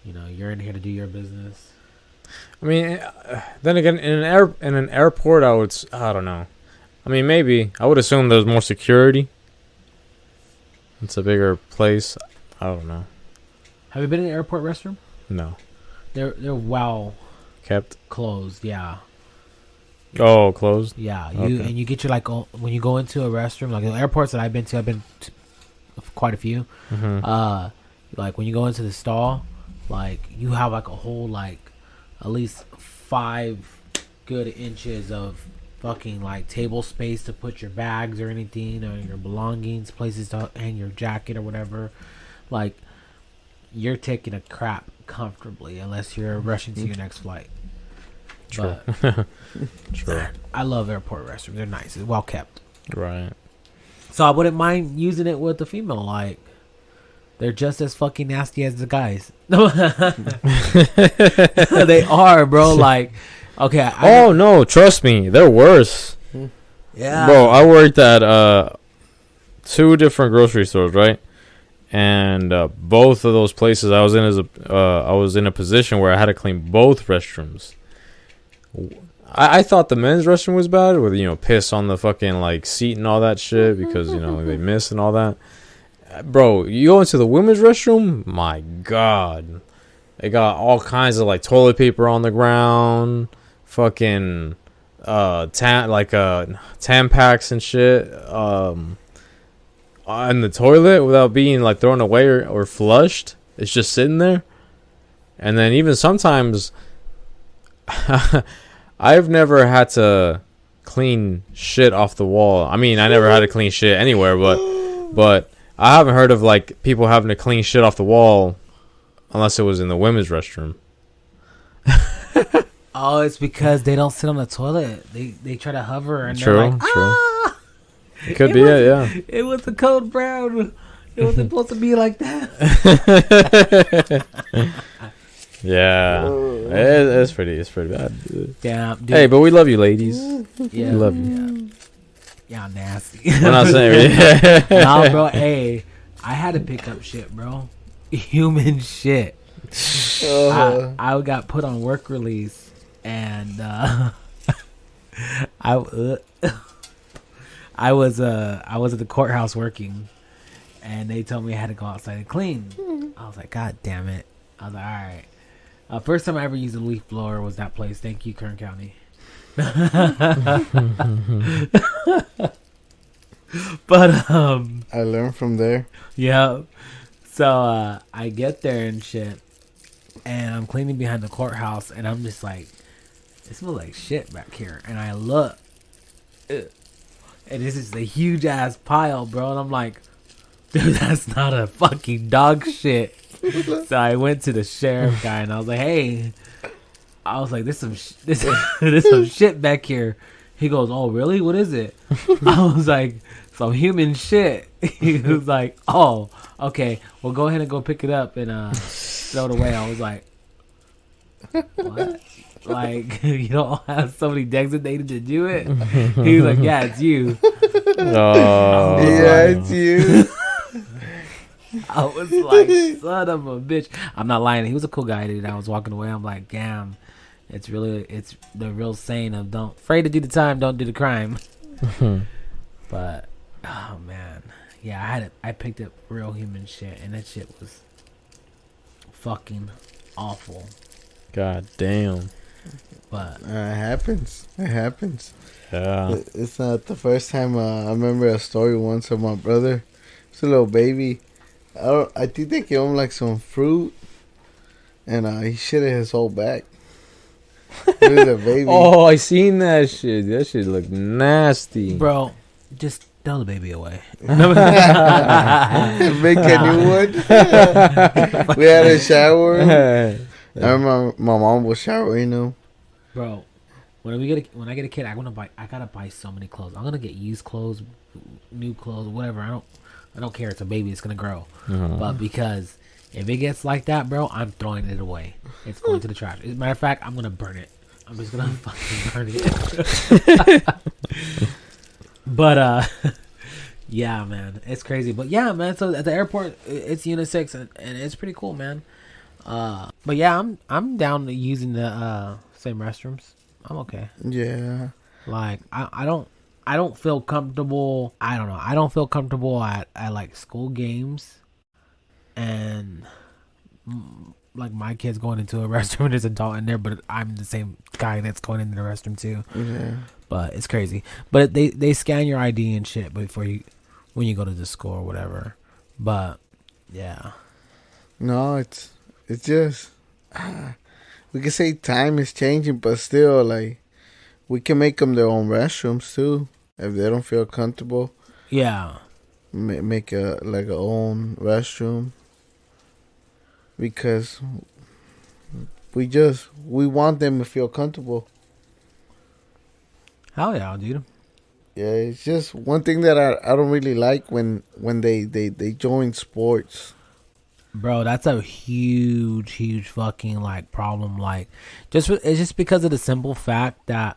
You're in here to do your business. I mean, then again, in an airport, I don't know. I mean, maybe. I would assume there's more security. It's a bigger place. I don't know. Have you been in an airport restroom? No. They're well kept, closed. Yeah. Oh, closed. Yeah. And you get your when you go into a restroom, like the airports that I've been to quite a few. Mm-hmm. Like when you go into the stall, like you have like a whole like at least 5 good inches of fucking like table space to put your bags or anything or your belongings, places to hang your jacket or whatever. Like you're taking a crap comfortably unless you're rushing to your next flight. True. But True. I love airport restrooms. They're nice. It's well kept. Right. So I wouldn't mind using it with the female. Like they're just as fucking nasty as the guys. They are, bro. Like, okay. No, trust me, they're worse. Yeah, bro. I worked at 2 different grocery stores, right? And both of those places, I was in a position where I had to clean both restrooms. I thought the men's restroom was bad with piss on the fucking like seat and all that shit because they miss and all that. Bro, you go into the women's restroom, my god, they got all kinds of like toilet paper on the ground, fucking Tampax and shit in the toilet without being like thrown away or flushed. It's just sitting there. And then even sometimes I've never had to clean shit off the wall. I mean, I never had to clean shit anywhere, but I haven't heard of like people having to clean shit off the wall unless it was in the women's restroom. Oh, it's because they don't sit on the toilet. They try to hover and true, they're like, true. It could be it, yeah. It was the code brown. It wasn't supposed to be like that. Yeah, it's pretty bad. Yeah, dude. Hey, but we love you, ladies. Yeah, we love you. Yeah, nasty. We're not saying Nah, bro. Hey, I had to pick up shit, bro. Human shit. I got put on work release, and I was at the courthouse working, and they told me I had to go outside and clean. I was like, God damn it. I was like, all right. First time I ever used a leaf blower was that place. Thank you, Kern County. But I learned from there. Yeah. So I get there and shit, and I'm cleaning behind the courthouse, and I'm just like, it smells like shit back here. And I look, and this is a huge ass pile, bro. And I'm like, dude, that's not a fucking dog shit. So I went to the sheriff guy, and I was like, hey, there's some shit back here. He goes, "Oh, really? What is it?" I was like, "Some human shit." He was like, "Oh, okay. Well, go ahead and go pick it up and throw it away." I was like, "What? Like, you don't have somebody designated to do it?" He was like, "Yeah, it's you." Oh, Yeah, it's you. I was like, "Son of a bitch." I'm not lying. He was a cool guy, dude. I was walking away. I'm like, damn. It's the real saying of don't afraid to do the time, don't do the crime. But oh man, yeah, I picked up real human shit, and that shit was fucking awful. God damn. But It happens. It happens. Yeah. It's not the first time. I remember a story once of my brother. It's a little baby. I think they gave him like some fruit, and he shitted his whole back. He was a baby. Oh, I seen that shit. That shit looked nasty. bro, just throw the baby away. Make a new one. We had a shower. I remember my mom was showering him. Bro, when I get a kid, I gotta buy so many clothes. I'm gonna get used clothes, new clothes, whatever. I don't care. It's a baby. It's gonna grow. But because if it gets like that, bro, I'm throwing it away. It's going to the trash. As a matter of fact, I'm gonna burn it. I'm just gonna fucking burn it. But yeah, man, it's crazy. But yeah, man. So at the airport, it's unisex and it's pretty cool, man. But yeah, I'm down to using the same restrooms. I'm okay. Yeah. Like I don't feel comfortable. I don't know. I don't feel comfortable at like school games, and like my kids going into a restroom and there's an adult in there, but I'm the same guy that's going into the restroom too. Yeah. But it's crazy. But they scan your ID and shit before when you go to the school or whatever. But yeah. No, it's just we can say time is changing, but still, like, we can make them their own restrooms too if they don't feel comfortable. Yeah. Make a own restroom because we want them to feel comfortable. Hell yeah, dude. Yeah, it's just one thing that I don't really like when they join sports. Bro, that's a huge fucking like problem. Like, it's just because of the simple fact that,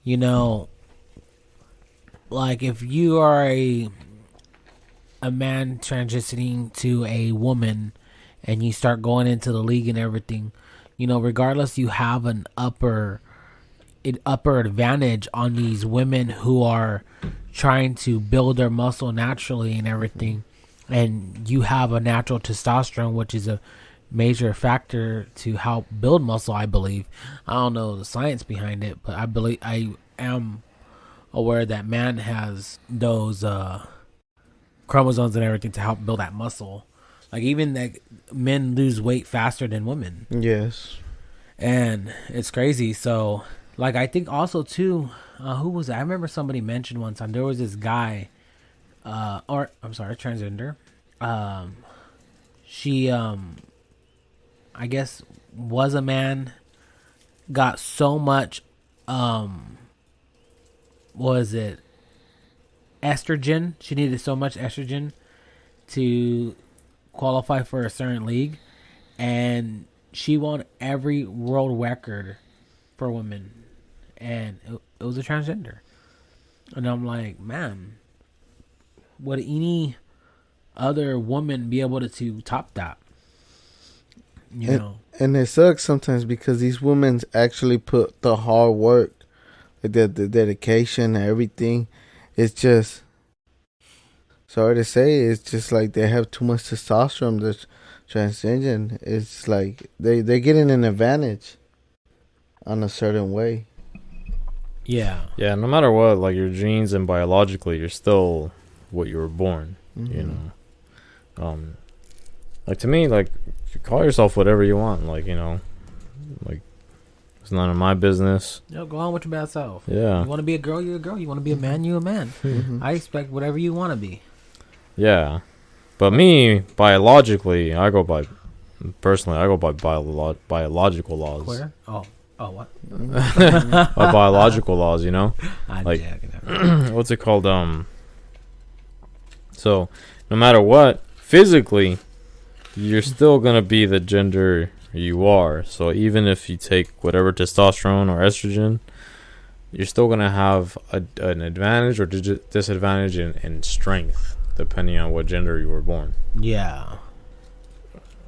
you know, like if you are a man transitioning to a woman and you start going into the league and everything, you know, regardless, you have an upper advantage on these women who are trying to build their muscle naturally and everything. And you have a natural testosterone, which is a major factor to help build muscle, I believe. I don't know the science behind it, but I am aware that man has those chromosomes and everything to help build that muscle. Like, even like men lose weight faster than women. Yes. And it's crazy. So, like, I think also too, who was that? I remember somebody mentioned one time there was this guy, transgender. She, I guess, was a man, got so much, estrogen. She needed so much estrogen to qualify for a certain league, and she won every world record for women, and it was a transgender. And I'm like, man, would any other woman be able to top that? You know, and it sucks sometimes because these women actually put the hard work, like the dedication and everything. It's just, sorry to say, it's just like they have too much testosterone. That's transgender. It's like they're getting an advantage on a certain way. yeah, Yeah, no matter what, like your genes and biologically, you're still what you were born. Mm-hmm. You know, like to me, like you call yourself whatever you want. Like, you know, like it's none of my business. go on with your bad self. Yeah, You want to be a girl, you're a girl. You want to be a man, you're a man. Mm-hmm. I expect whatever you want to be. yeah. But me, biologically, I go by biological laws. Where? Oh, Oh, what? biological laws, you know? I'm Like- joking. What's it called? So no matter what, physically, you're still gonna be the gender you are. So even if you take whatever testosterone or estrogen, you're still gonna have an advantage or disadvantage in strength, depending on what gender you were born, Yeah.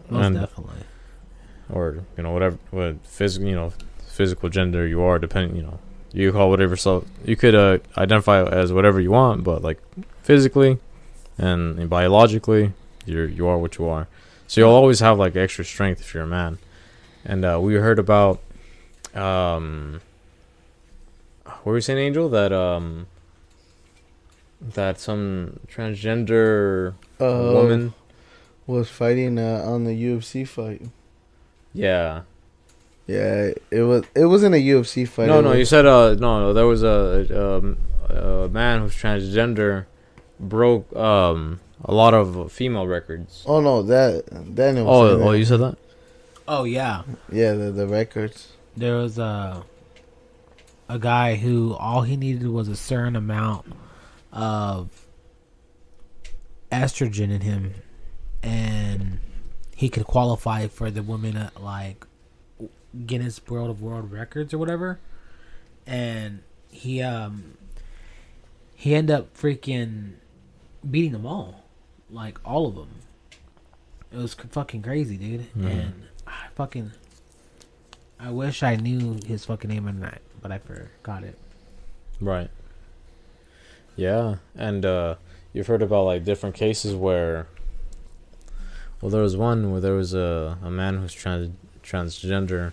Most And- definitely. or whatever physical gender you are. Depending, you call whatever. So you could identify as whatever you want, but like physically and biologically, you are what you are. So you'll always have like extra strength if you're a man. And we heard about what were you saying, Angel? That some transgender woman. was fighting on the UFC fight. Yeah. Yeah, it wasn't a UFC fight. No, it no. was- You said no. There was a man who's transgender broke a lot of female records. Oh no, Daniel. was saying that. You said that? Oh, yeah. Yeah, the records. There was a guy who all he needed was a certain amount of estrogen in him, and he could qualify for the women at like Guinness World Records or whatever. And he ended up freaking beating them all, like all of them. It was fucking crazy, dude. And I wish I knew his fucking name but I forgot it. Right. Yeah, and you've heard about like different cases where. Well, there was one where there was a man who's transgender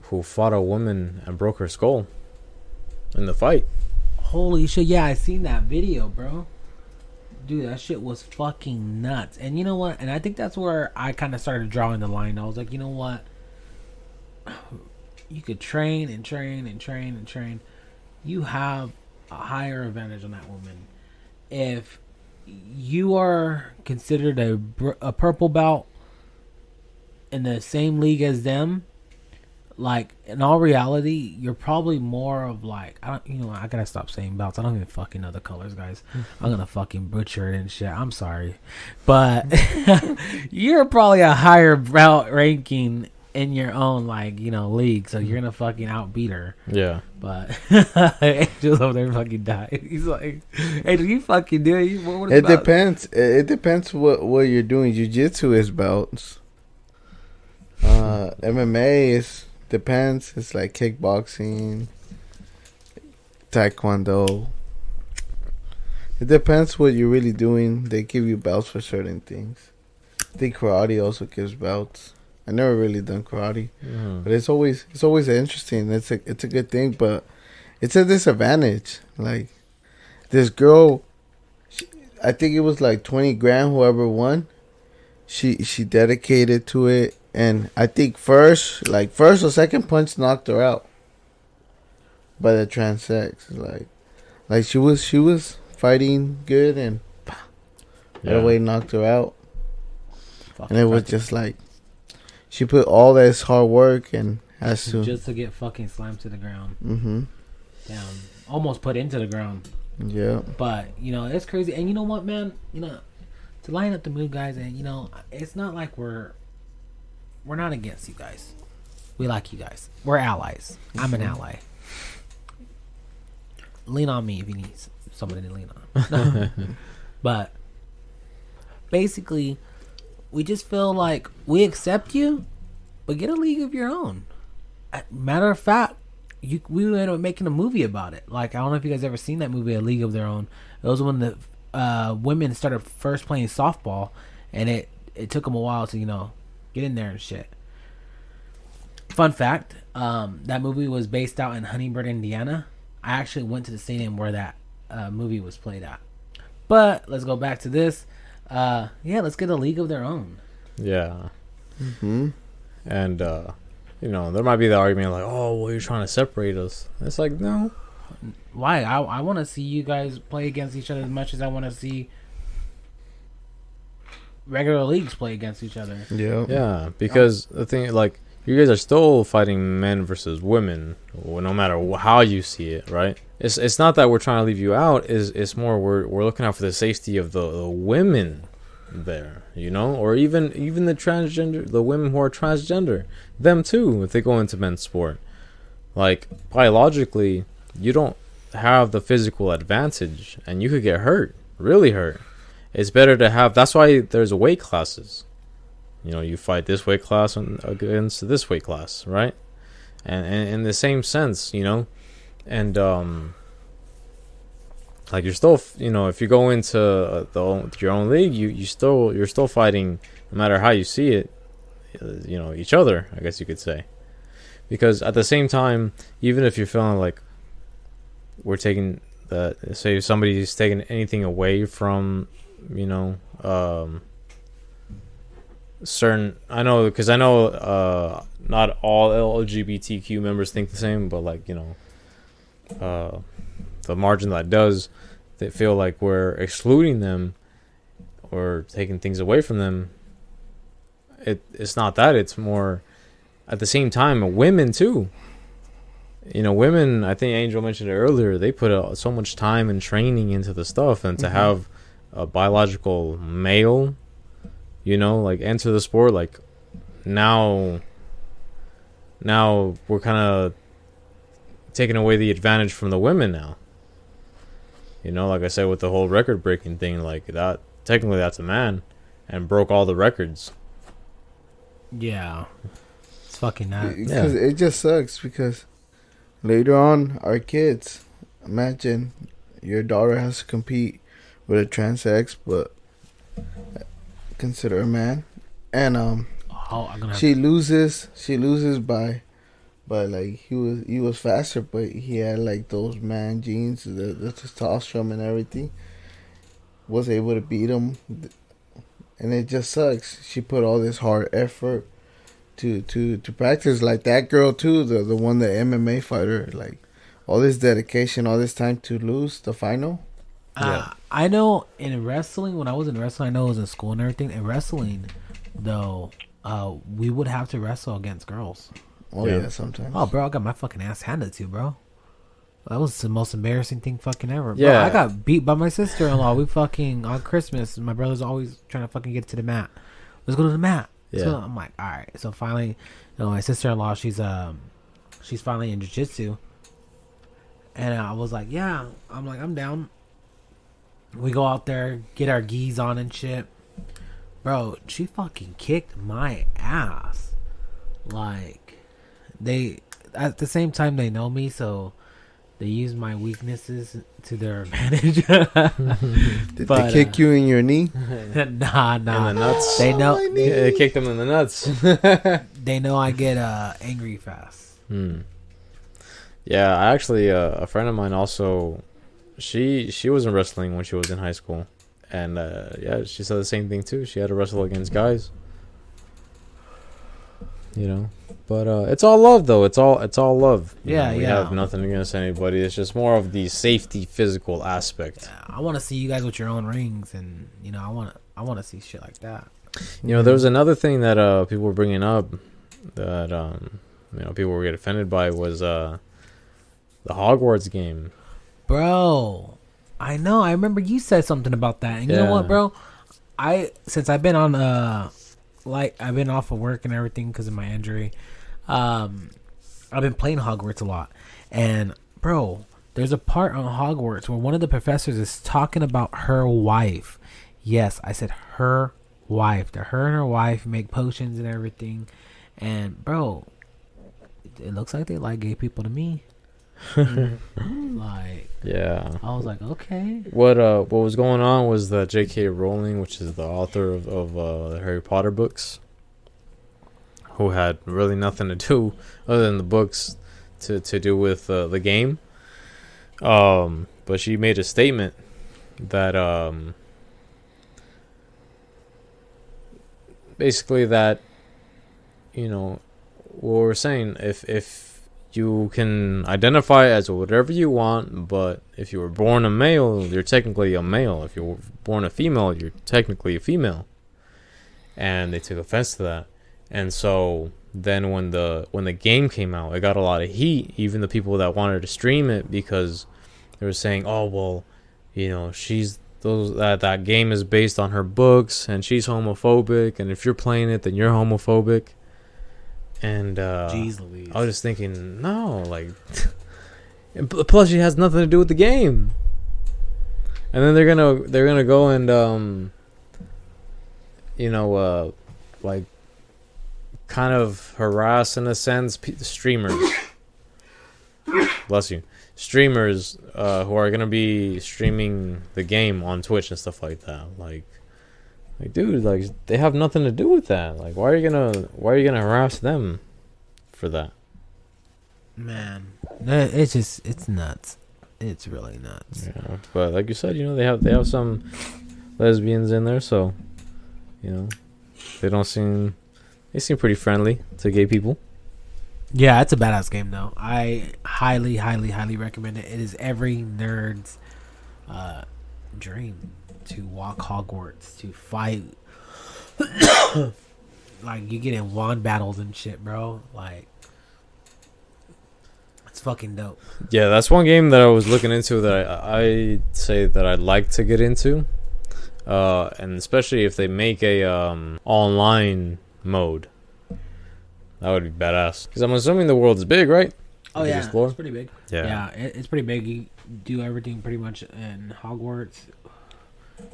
who fought a woman and broke her skull in the fight. Holy shit! Yeah, I seen that video, bro. Dude, that shit was fucking nuts. And you know what? And I think that's where I kind of started drawing the line. I was like, you know what? You could train and train and train and train. You have a higher advantage on that woman. If you are considered a purple belt in the same league as them, like in all reality, you're probably more of like, I gotta stop saying belts. I don't even fucking know the colors, guys. I'm gonna fucking butcher it and shit. I'm sorry, but you're probably a higher belt ranking in your own league, so you're gonna fucking outbeat her. Yeah. But Angel's over there fucking died. He's like, "Hey, do you fucking do it? What It about-" depends. It depends what you're doing. Jiu-jitsu is belts. MMA is depends. It's like kickboxing, taekwondo. It depends what you're really doing. They give you belts for certain things. I think karate also gives belts. I never really done karate, but it's always interesting. It's a good thing, but it's a disadvantage. Like this girl, I think it was like 20 grand. Whoever won, she dedicated to it, and I think first or second punch knocked her out. By the trans sex, like she was fighting good, and right away knocked her out, and it was just like. She put all this hard work and has to just to get fucking slammed to the ground. Mm-hmm. Down, almost put into the ground. Yeah. But it's crazy, and you know what, man? To line up the mood, guys, and it's not like we're not against you guys. We like you guys. We're allies. I'm an ally. Lean on me if you need somebody to lean on. But basically, we just feel like we accept you, but get a league of your own. Matter of fact, we ended up making a movie about it. Like, I don't know if you guys ever seen that movie, A League of Their Own. It was when the women started first playing softball, and it took them a while to get in there and shit. Fun fact: that movie was based out in Huntingburg, Indiana. I actually went to the stadium where that movie was played at. But let's go back to this. Let's get a league of their own. Yeah. Mm-hmm. And there might be the argument like, oh, well, you're trying to separate us. It's like, no. Why? I want to see you guys play against each other as much as I want to see regular leagues play against each other. Yeah. Yeah, because the thing, like, you guys are still fighting men versus women, no matter how you see it, right? It's not that we're trying to leave you out. It's more we're looking out for the safety of the women there, you know, or even the transgender, the women who are transgender, them too, if they go into men's sport. Like, biologically, you don't have the physical advantage, and you could get hurt, really hurt. It's better to have. That's why there's weight classes. You know, you fight this weight class against this weight class, right? And in the same sense, you know, and like, you're still, you know, if you go into your own league, you're still fighting, no matter how you see it, you know, each other, I guess you could say. Because at the same time, even if you're feeling like we're taking say if somebody's taking anything away from, you know, certain, I know not all LGBTQ members think the same, but, like, you know, the margin that does, they feel like we're excluding them or taking things away from them. It's not that. It's more, at the same time, women too. You know, women, I think Angel mentioned it earlier, they put so much time and training into the stuff, and to have a biological male, you know, like, enter the sport, like, now we're kind of taking away the advantage from the women now. You know, like I said, with the whole record breaking thing, like, that, technically that's a man and broke all the records. Yeah. It's fucking nuts. Because it just sucks, because later on, our kids, imagine your daughter has to compete with a trans ex, but consider a man, and she loses by like, he was faster, but he had, like, those man genes, the testosterone and everything, was able to beat him, and it just sucks. She put all this hard effort to practice, like that girl too, the one, the MMA fighter, like, all this dedication, all this time to lose the final. I know in wrestling, when I was in wrestling, I know it was in school and everything. In wrestling, though, we would have to wrestle against girls. Oh yeah, sometimes. Oh, bro, I got my fucking ass handed to, bro. That was the most embarrassing thing fucking ever. Yeah. Bro, I got beat by my sister-in-law. We fucking, on Christmas, my brother's always trying to fucking get to the mat. Let's go to the mat. Yeah. So I'm like, all right. So finally, you know, my sister-in-law, she's finally in jiu-jitsu. And I was like, yeah. I'm like, I'm down. We go out there, get our gis on and shit. Bro, she fucking kicked my ass. Like, they, at the same time, they know me, so they use my weaknesses to their advantage. Did they kick you in your knee? Nah. In the nuts. They know. They kicked them in the nuts. They know I get angry fast. Yeah, I actually, a friend of mine also, she was in wrestling when she was in high school, and yeah, she said the same thing too. She had to wrestle against guys, you know. But it's all love, though. It's all love. You know, we have nothing against anybody. It's just more of the safety, physical aspect. I want to see you guys with your own rings, and, you know, I want to see shit like that. You know, there was another thing that people were bringing up that you know, people were getting offended by, was the Hogwarts game. Bro, I know. I remember you said something about that, and you know what, bro? Since I've been on I've been off of work and everything because of my injury. I've been playing Hogwarts a lot, and bro, there's a part on Hogwarts where one of the professors is talking about her wife. Yes, I said her wife. That her and her wife make potions and everything, and bro, it looks like they like gay people to me. Like, yeah, I was like, okay. What was going on was that J.K. Rowling, which is the author of the Harry Potter books, who had really nothing to do other than the books to do with the game. But she made a statement that basically that, you know, what we're saying, if you can identify as whatever you want, but if you were born a male, you're technically a male. If you were born a female, you're technically a female. And they took offense to that. And so then when the game came out, it got a lot of heat. Even the people that wanted to stream it, because they were saying, "Oh well, you know, that game is based on her books, and she's homophobic. And if you're playing it, then you're homophobic." And Jeez Louise. I was just thinking, no, like, and plus she has nothing to do with the game. And then they're gonna go and like, kind of harass, in a sense, streamers. Bless you. Streamers who are gonna be streaming the game on Twitch and stuff like that. Like, dude, like, they have nothing to do with that. Like, why are you gonna harass them for that? Man, it's nuts. It's really nuts. Yeah, but like you said, you know, they have some lesbians in there, so, you know, they seem pretty friendly to gay people. Yeah, it's a badass game though. I highly, highly, highly recommend it. It is every nerd's dream to walk Hogwarts, to fight. Like, you get in wand battles and shit, bro. Like, it's fucking dope. Yeah, that's one game that I was looking into that I say that I'd like to get into, and especially if they make a online mode, that would be badass. Because I'm assuming the world is big, right? Oh You yeah, explore? it's pretty big. Yeah. Yeah, it's pretty big. You do everything pretty much in Hogwarts,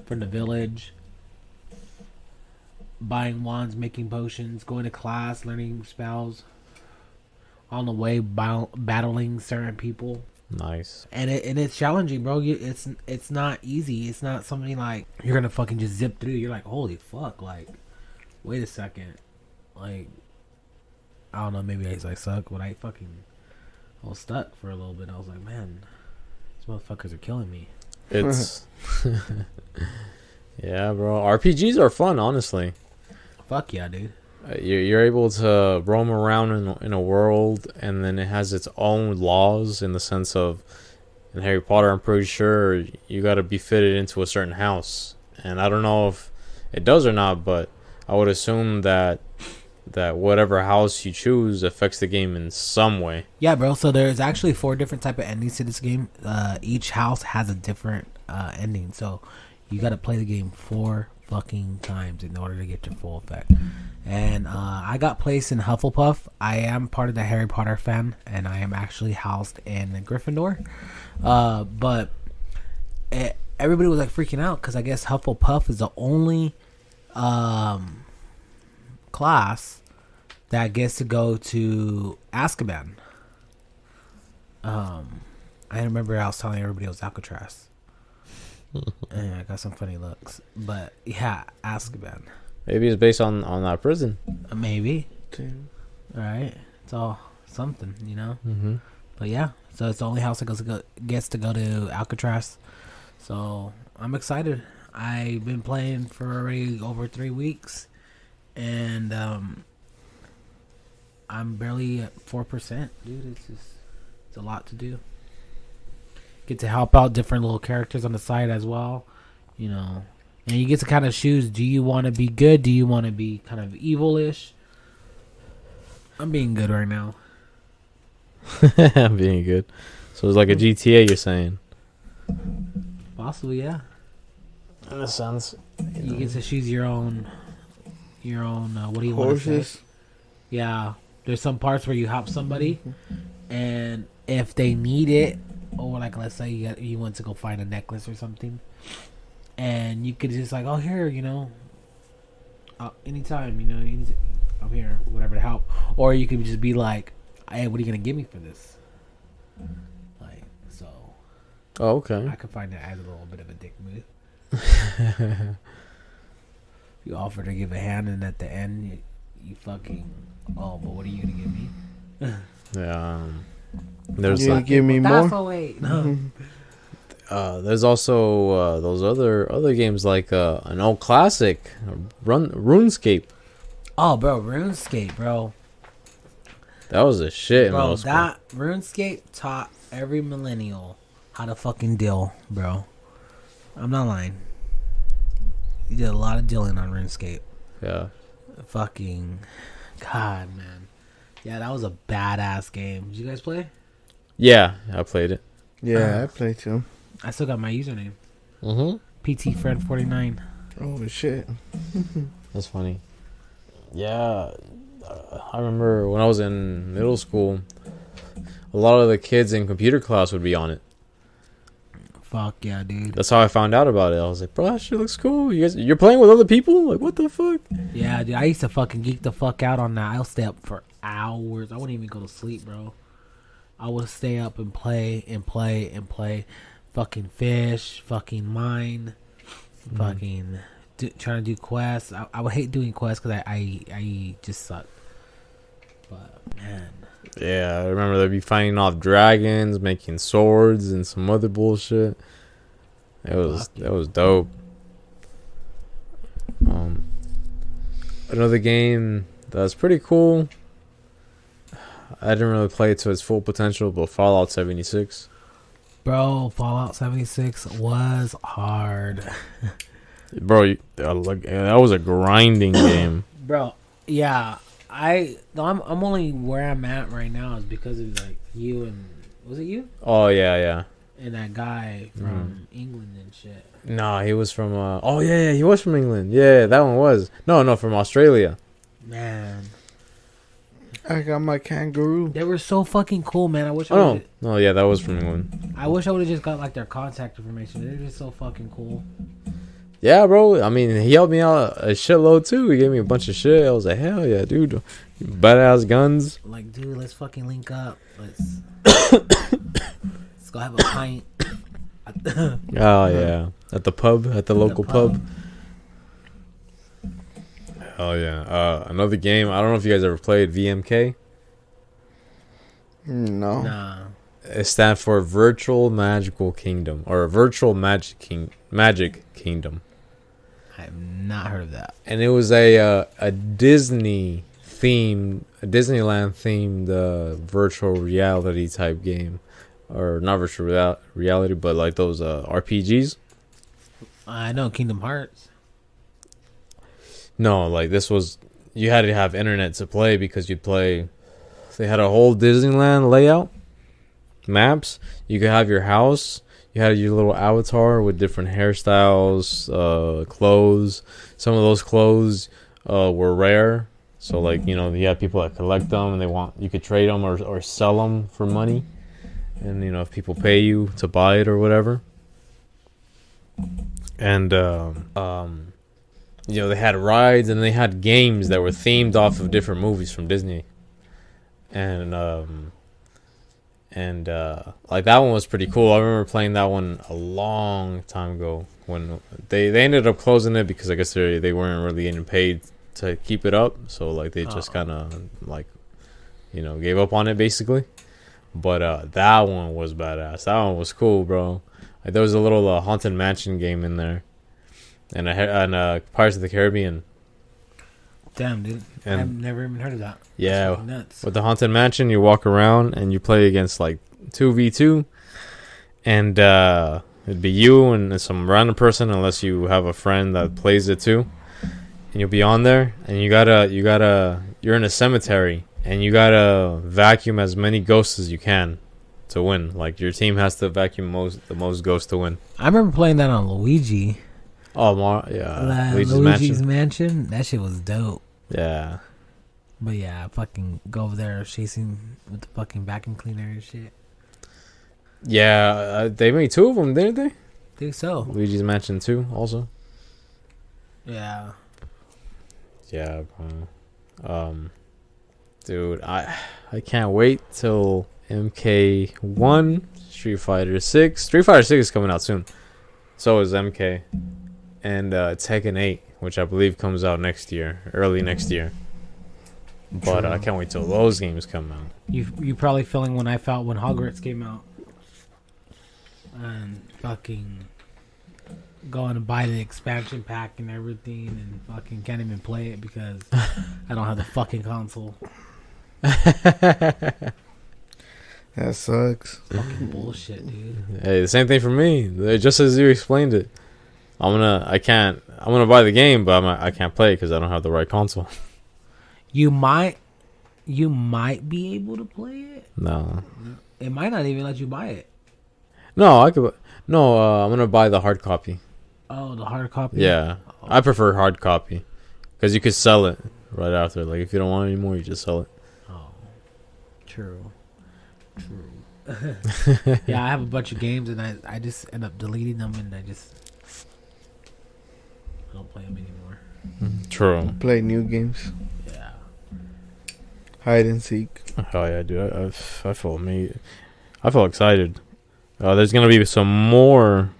from the village, buying wands, making potions, going to class, learning spells, on the way battling certain people. Nice. And it's challenging, bro. It's not easy. It's not something like you're gonna fucking just zip through. You're like, holy fuck, like, wait a second, like, I don't know, maybe I suck, but I was stuck for a little bit. I was like, man, these motherfuckers are killing me. It's yeah, bro. RPGs are fun, honestly. Fuck yeah, dude. You're able to roam around in a world, and then it has its own laws, in the sense of, in Harry Potter, I'm pretty sure you got to be fitted into a certain house, and I don't know if it does or not, but I would assume that whatever house you choose affects the game in some way. Yeah, bro. So there's actually 4 different type of endings to this game. Each house has a different ending, so you got to play the game 4 fucking times in order to get your full effect. And I got placed in Hufflepuff. I am part of the Harry Potter fan, and I am actually housed in Gryffindor. But everybody was like freaking out because I guess Hufflepuff is the only class that gets to go to Azkaban. I remember I was telling everybody it was Alcatraz. And I got some funny looks, but yeah, Azkaban. Maybe it's based on that prison. Maybe. All right, it's all something, you know. Mm-hmm. But yeah, so it's the only house that gets to go to Alcatraz. So I'm excited. I've been playing for already over 3 weeks, and I'm barely at 4%, dude. It's a lot to do. Get to help out different little characters on the side as well, you know. And you get to kind of choose, do you want to be good? Do you want to be kind of evil-ish? I'm being good right now. I'm being good. So it's like a GTA, you're saying? Possibly, yeah. In a sense. You get to choose your own, what do you want to say? Horses. Yeah. There's some parts where you help somebody, and if they need it, or like, let's say you went to go find a necklace or something, and you could just like, oh, here, you know, anytime, you know, I'm here, whatever, to help. Or you could just be like, hey, what are you gonna give me for this? Like, so. Oh, okay. I could find it as a little bit of a dick move. You offer to give a hand, and at the end, you fucking, oh, but what are you gonna give me? Yeah. There's You gonna give me more? No. There's also those other games like an old classic, RuneScape. Oh, bro, RuneScape, bro. That was a shit in Bro, middle school. that RuneScape taught every millennial how to fucking deal, bro. I'm not lying. You did a lot of dealing on RuneScape. Yeah. Fucking God, man. Yeah, that was a badass game. Did you guys play? Yeah, I played it. Yeah, I play too. I still got my username. Mm-hmm. PT Fred 49. Oh shit. That's funny. Yeah, I remember when I was in middle school, a lot of the kids in computer class would be on it. Fuck yeah, dude. That's how I found out about it. I was like, bro, that shit looks cool. You're playing with other people? Like, what the fuck? Yeah, dude. I used to fucking geek the fuck out on that. I'll stay up for hours. I wouldn't even go to sleep, bro. I would stay up and play and play and play. Fucking fish. Fucking mine. Fucking trying to do quests. I would hate doing quests because I just suck. But, man. Yeah, I remember they'd be fighting off dragons, making swords, and some other bullshit. That was dope. Another game that's pretty cool. I didn't really play it to its full potential, but Fallout 76. Bro, Fallout 76 was hard. Bro, that was a grinding game. Bro, yeah. I'm only where I'm at right now is because of like you and was it you? Oh yeah. And that guy from England and shit. No, he was from oh yeah, he was from England. Yeah, that one was. No, from Australia. Man. I got my kangaroo. They were so fucking cool, man. I wish No, yeah, that was from England. I wish I would have just got like their contact information. They're just so fucking cool. Yeah, bro. I mean, he helped me out a shitload too. He gave me a bunch of shit. I was like, hell yeah, dude. Badass guns. Like, dude, let's fucking link up. Let's go have a pint. Oh yeah, at the pub, at the local pub. Hell yeah. Another game. I don't know if you guys ever played VMK. No. Nah. It stands for Virtual Magical Kingdom or Virtual Magic Kingdom. I have not heard of that. And it was a Disneyland themed virtual reality type game, or not virtual reality, but like those RPGs. I know Kingdom Hearts. No, like this was, you had to have internet to play because you'd play. They had a whole Disneyland layout, maps. You could have your house. You had your little avatar with different hairstyles, clothes. Some of those clothes were rare. So, like, you know, you have people that collect them and you could trade them or sell them for money. And, you know, if people pay you to buy it or whatever. And, you know, they had rides and they had games that were themed off of different movies from Disney. And like that one was pretty cool. I remember playing that one a long time ago when they ended up closing it because I guess they weren't really getting paid to keep it up. So like they just kind of like, you know, gave up on it basically. But that one was badass. That one was cool, bro. Like, there was a little Haunted Mansion game in there, and Pirates of the Caribbean. Damn, dude. And I've never even heard of that. Yeah, nuts. with the Haunted Mansion, you walk around and you play against like 2v2, and it'd be you and some random person, unless you have a friend that plays it too. And you'll be on there, and you're in a cemetery, and you gotta vacuum as many ghosts as you can to win. Like your team has to vacuum the most ghosts to win. I remember playing that on Luigi. Oh, yeah, Luigi's Mansion. That shit was dope. Yeah. But yeah, fucking go over there chasing with the fucking vacuum cleaner and shit. Yeah, they made 2 of them, didn't they? Think so. Luigi's Mansion 2 also. Yeah. Yeah, dude, I can't wait till MK1, Street Fighter 6. Street Fighter 6 is coming out soon. So is MK. And Tekken 8, which I believe comes out next year, early next year. But I can't wait till those games come out. You probably feeling when I felt when Hogwarts came out. And fucking going to buy the expansion pack and everything and fucking can't even play it because I don't have the fucking console. That sucks. Fucking bullshit, dude. Hey, the same thing for me. Just as you explained it. I'm gonna buy the game, but I can't play it because I don't have the right console. You might be able to play it. No. It might not even let you buy it. No, I could. No, I'm gonna buy the hard copy. Oh, the hard copy. Yeah, I prefer hard copy because you could sell it right after. Like if you don't want it anymore, you just sell it. Oh, true. Yeah, I have a bunch of games and I just end up deleting them and I don't play them anymore. True. Play new games. Yeah. Hide and seek. Oh yeah, dude. I feel I feel excited. There's gonna be some more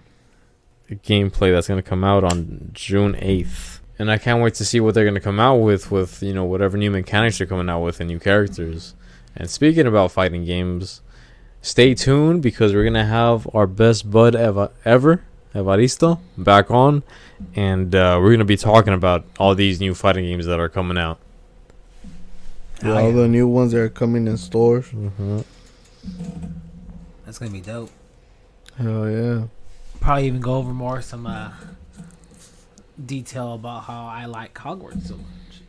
gameplay that's gonna come out on June 8th, and I can't wait to see what they're gonna come out with whatever new mechanics they're coming out with and new characters. And speaking about fighting games, stay tuned because we're gonna have our best bud ever, Evaristo, back on, and we're gonna be talking about all these new fighting games that are coming out. Yeah, all the new ones that are coming in stores. Mm-hmm. That's gonna be dope. Hell yeah. Probably even go over more some detail about how I like Hogwarts so much.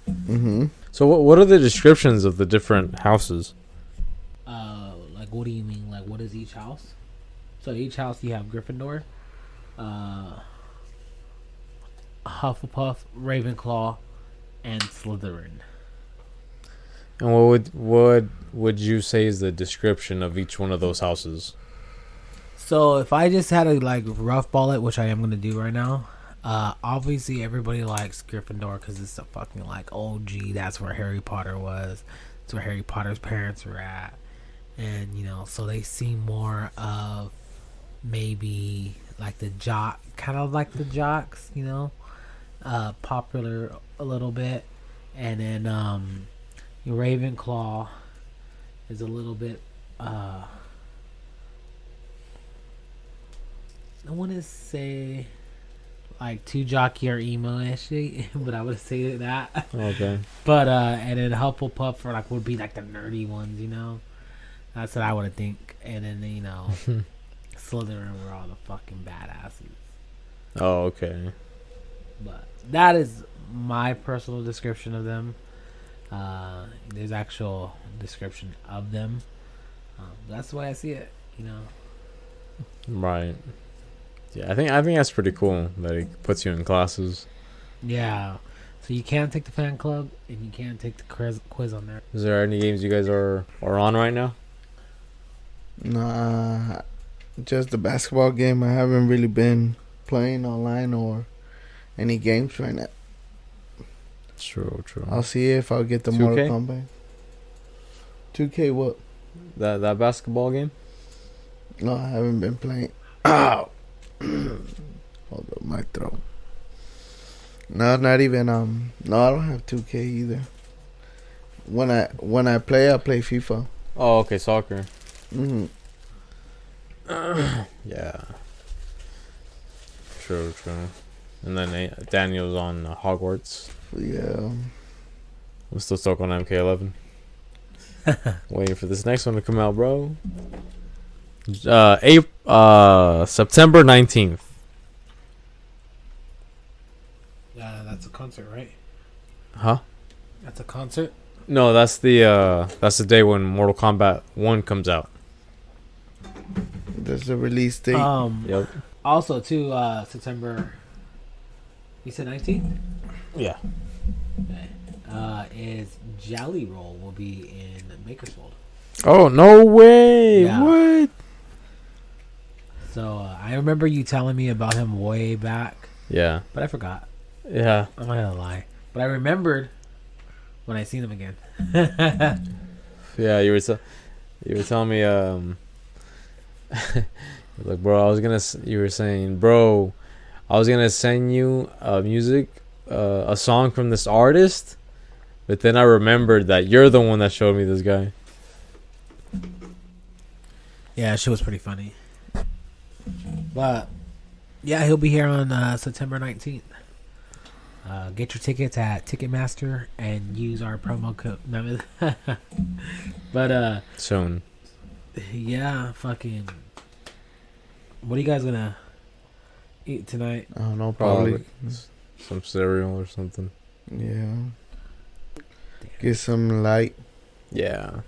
Mm-hmm. So what are the descriptions of the different houses? Like what do you mean? Like what is each house? So each house you have Gryffindor, Hufflepuff, Ravenclaw, and Slytherin. And what would you say is the description of each one of those houses? So if I just had to like rough ball it, which I am gonna do right now, obviously everybody likes Gryffindor because it's a fucking like OG. That's where Harry Potter was. That's where Harry Potter's parents were at, and so they seem more of maybe like the jock, kind of like the jocks, popular a little bit, and then Ravenclaw is a little bit I want to say like too jockey or emo-ish, but I would say that. Okay. But and then Hufflepuff for like would be like the nerdy ones, That's what I would think. And then Slytherin were all the fucking badasses. Oh, okay. But that is my personal description of them. There's actual description of them. That's the way I see it, Right. Yeah, I think that's pretty cool that it puts you in classes. Yeah. So you can take the fan club and you can take the quiz on there. Is there any games you guys are on right now? Nah, just the basketball game. I haven't really been playing online or any games right now. True. I'll see if I'll get the 2K? Mortal Kombat. 2K what? That basketball game? No, I haven't been playing. Ow! Hold up, my throat. No, not even. No, I don't have 2K either. When I play, I play FIFA. Oh, okay, soccer. Mm-hmm. Yeah. True. And then Daniel's on Hogwarts. Yeah. I'm still stuck on MK11. Waiting for this next one to come out, bro. September 19th. That's a concert, right? Huh? That's a concert? No, that's the day when Mortal Kombat 1 comes out. There's a release date. Yep. Also, too, September. You said 19th? Yeah. Okay. Is Jelly Roll will be in Bakersfield. Oh, no way. Yeah. What? So I remember you telling me about him way back, Yeah. but I forgot. Yeah. I'm not gonna lie, but I remembered when I seen him again. Yeah, you were telling me like, bro, you were saying, bro, I was gonna send you a song from this artist, but then I remembered that you're the one that showed me this guy. Yeah, shit was pretty funny. But yeah, he'll be here on September 19th. Get your tickets at Ticketmaster and use our promo code. But Soon. yeah, fucking. What are you guys gonna eat tonight? I don't know, probably. Some cereal or something. Yeah. Get some light. Yeah.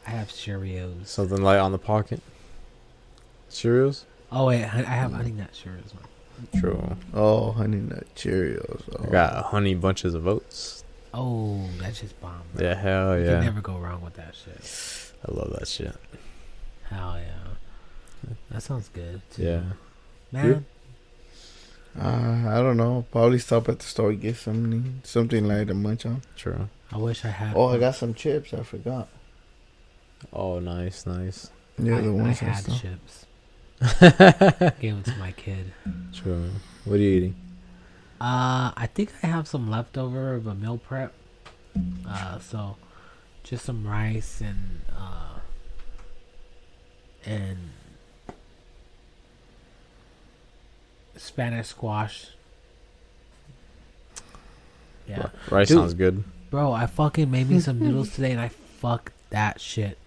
I have Cheerios. Something light on the pocket. Cheerios? Oh wait, I have Honey Nut Cheerios. Man. True. Oh, Honey Nut Cheerios. Oh. I got Honey Bunches of Oats. Oh, that's just bomb. Bro. Yeah, hell You yeah. can never go wrong with that shit. I love that shit. Hell yeah. That sounds good. Too. Yeah. Man. I don't know. Probably stop at the store and get something light to munch on. True. I wish I had. Oh, I got some chips. I forgot. Oh, nice. Yeah, the I ones I had saw. chips. Gave them to my kid. True. What are you eating? I think I have some leftover of a meal prep. So just some rice and Spanish squash. Yeah. Rice Dude. sounds good. Bro, I fucking made me some noodles today and I fucked that shit.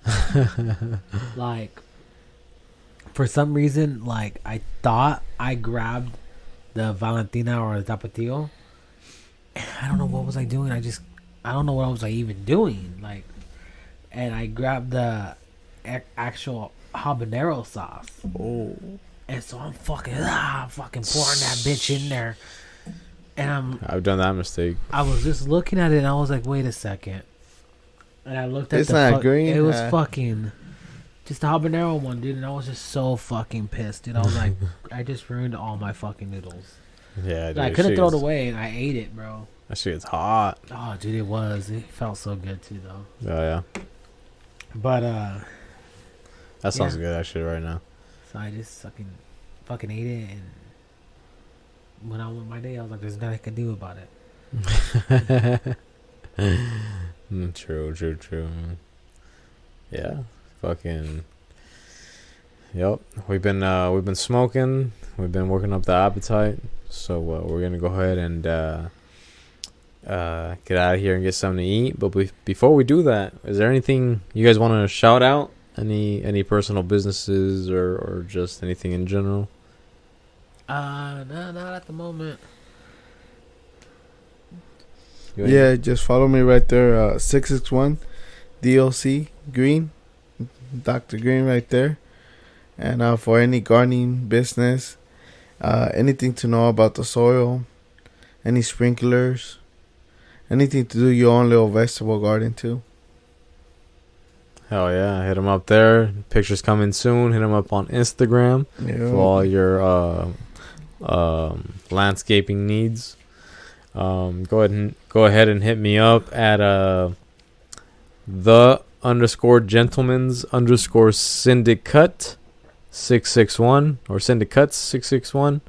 Like, for some reason, like, I thought I grabbed the Valentina or the Tapatio. I don't know what was I doing. I don't know what I was even doing. Like, and I grabbed the actual habanero sauce. Oh. And so I'm fucking pouring that bitch in there. And I've done that mistake. I was just looking at it and I was like, wait a second. And I looked at It's not green? It was fucking just the habanero one, dude. And I was just so fucking pissed, dude. I was like, I just ruined all my fucking noodles. Yeah, dude. Like, I couldn't throw it away and I ate it, bro. That shit is hot. Oh, dude, it was. It felt so good too, though. Oh, yeah. But, That sounds Yeah. good, actually, right now. so I just fucking ate it and went on with my day. I was like, there's nothing I can do about it. True. Yeah, fucking. Yep, we've been smoking. We've been working up the appetite. So we're gonna go ahead and get out of here and get something to eat. But before we do that, is there anything you guys want to shout out? Any personal businesses or just anything in general? No, not at the moment. Yeah, just follow me right there. 661 DOC Green. Dr. Green right there. And for any gardening business, anything to know about the soil, any sprinklers, anything to do your own little vegetable garden too. Hell yeah, hit them up there. Pictures coming soon. Hit them up on Instagram for all your landscaping needs. Go ahead and hit me up at the_gentleman's_syndicate 661 or syndicates 661.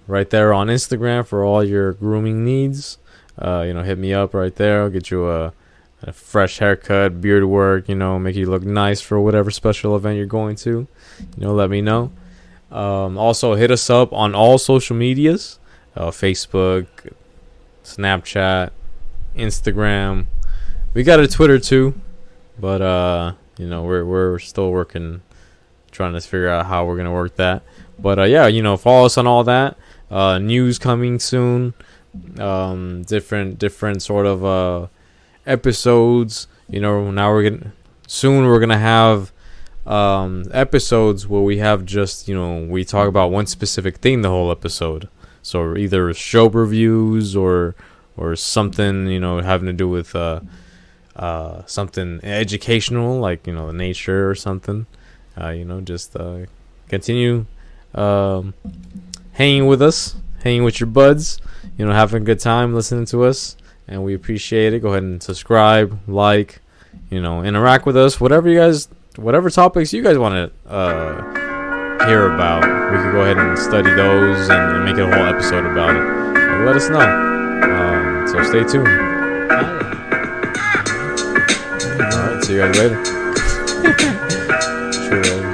Right there on Instagram for all your grooming needs. Hit me up right there. I'll get you a fresh haircut, beard work, make you look nice for whatever special event you're going to. Let me know. Also, hit us up on all social medias. Facebook, Snapchat, Instagram. We got a Twitter too, but we're still working, trying to figure out how we're gonna work that. But follow us on all that. News coming soon. Different sort of episodes. Now we're gonna have episodes where we have just we talk about one specific thing the whole episode. So either show reviews or something having to do with something educational, like the nature or something. Just continue hanging with us, hanging with your buds. Having a good time listening to us, and we appreciate it. Go ahead and subscribe, like, interact with us. Whatever topics you guys want to hear about, we could go ahead and study those and make a whole episode about it. And let us know. So stay tuned. All right, see you guys later. True.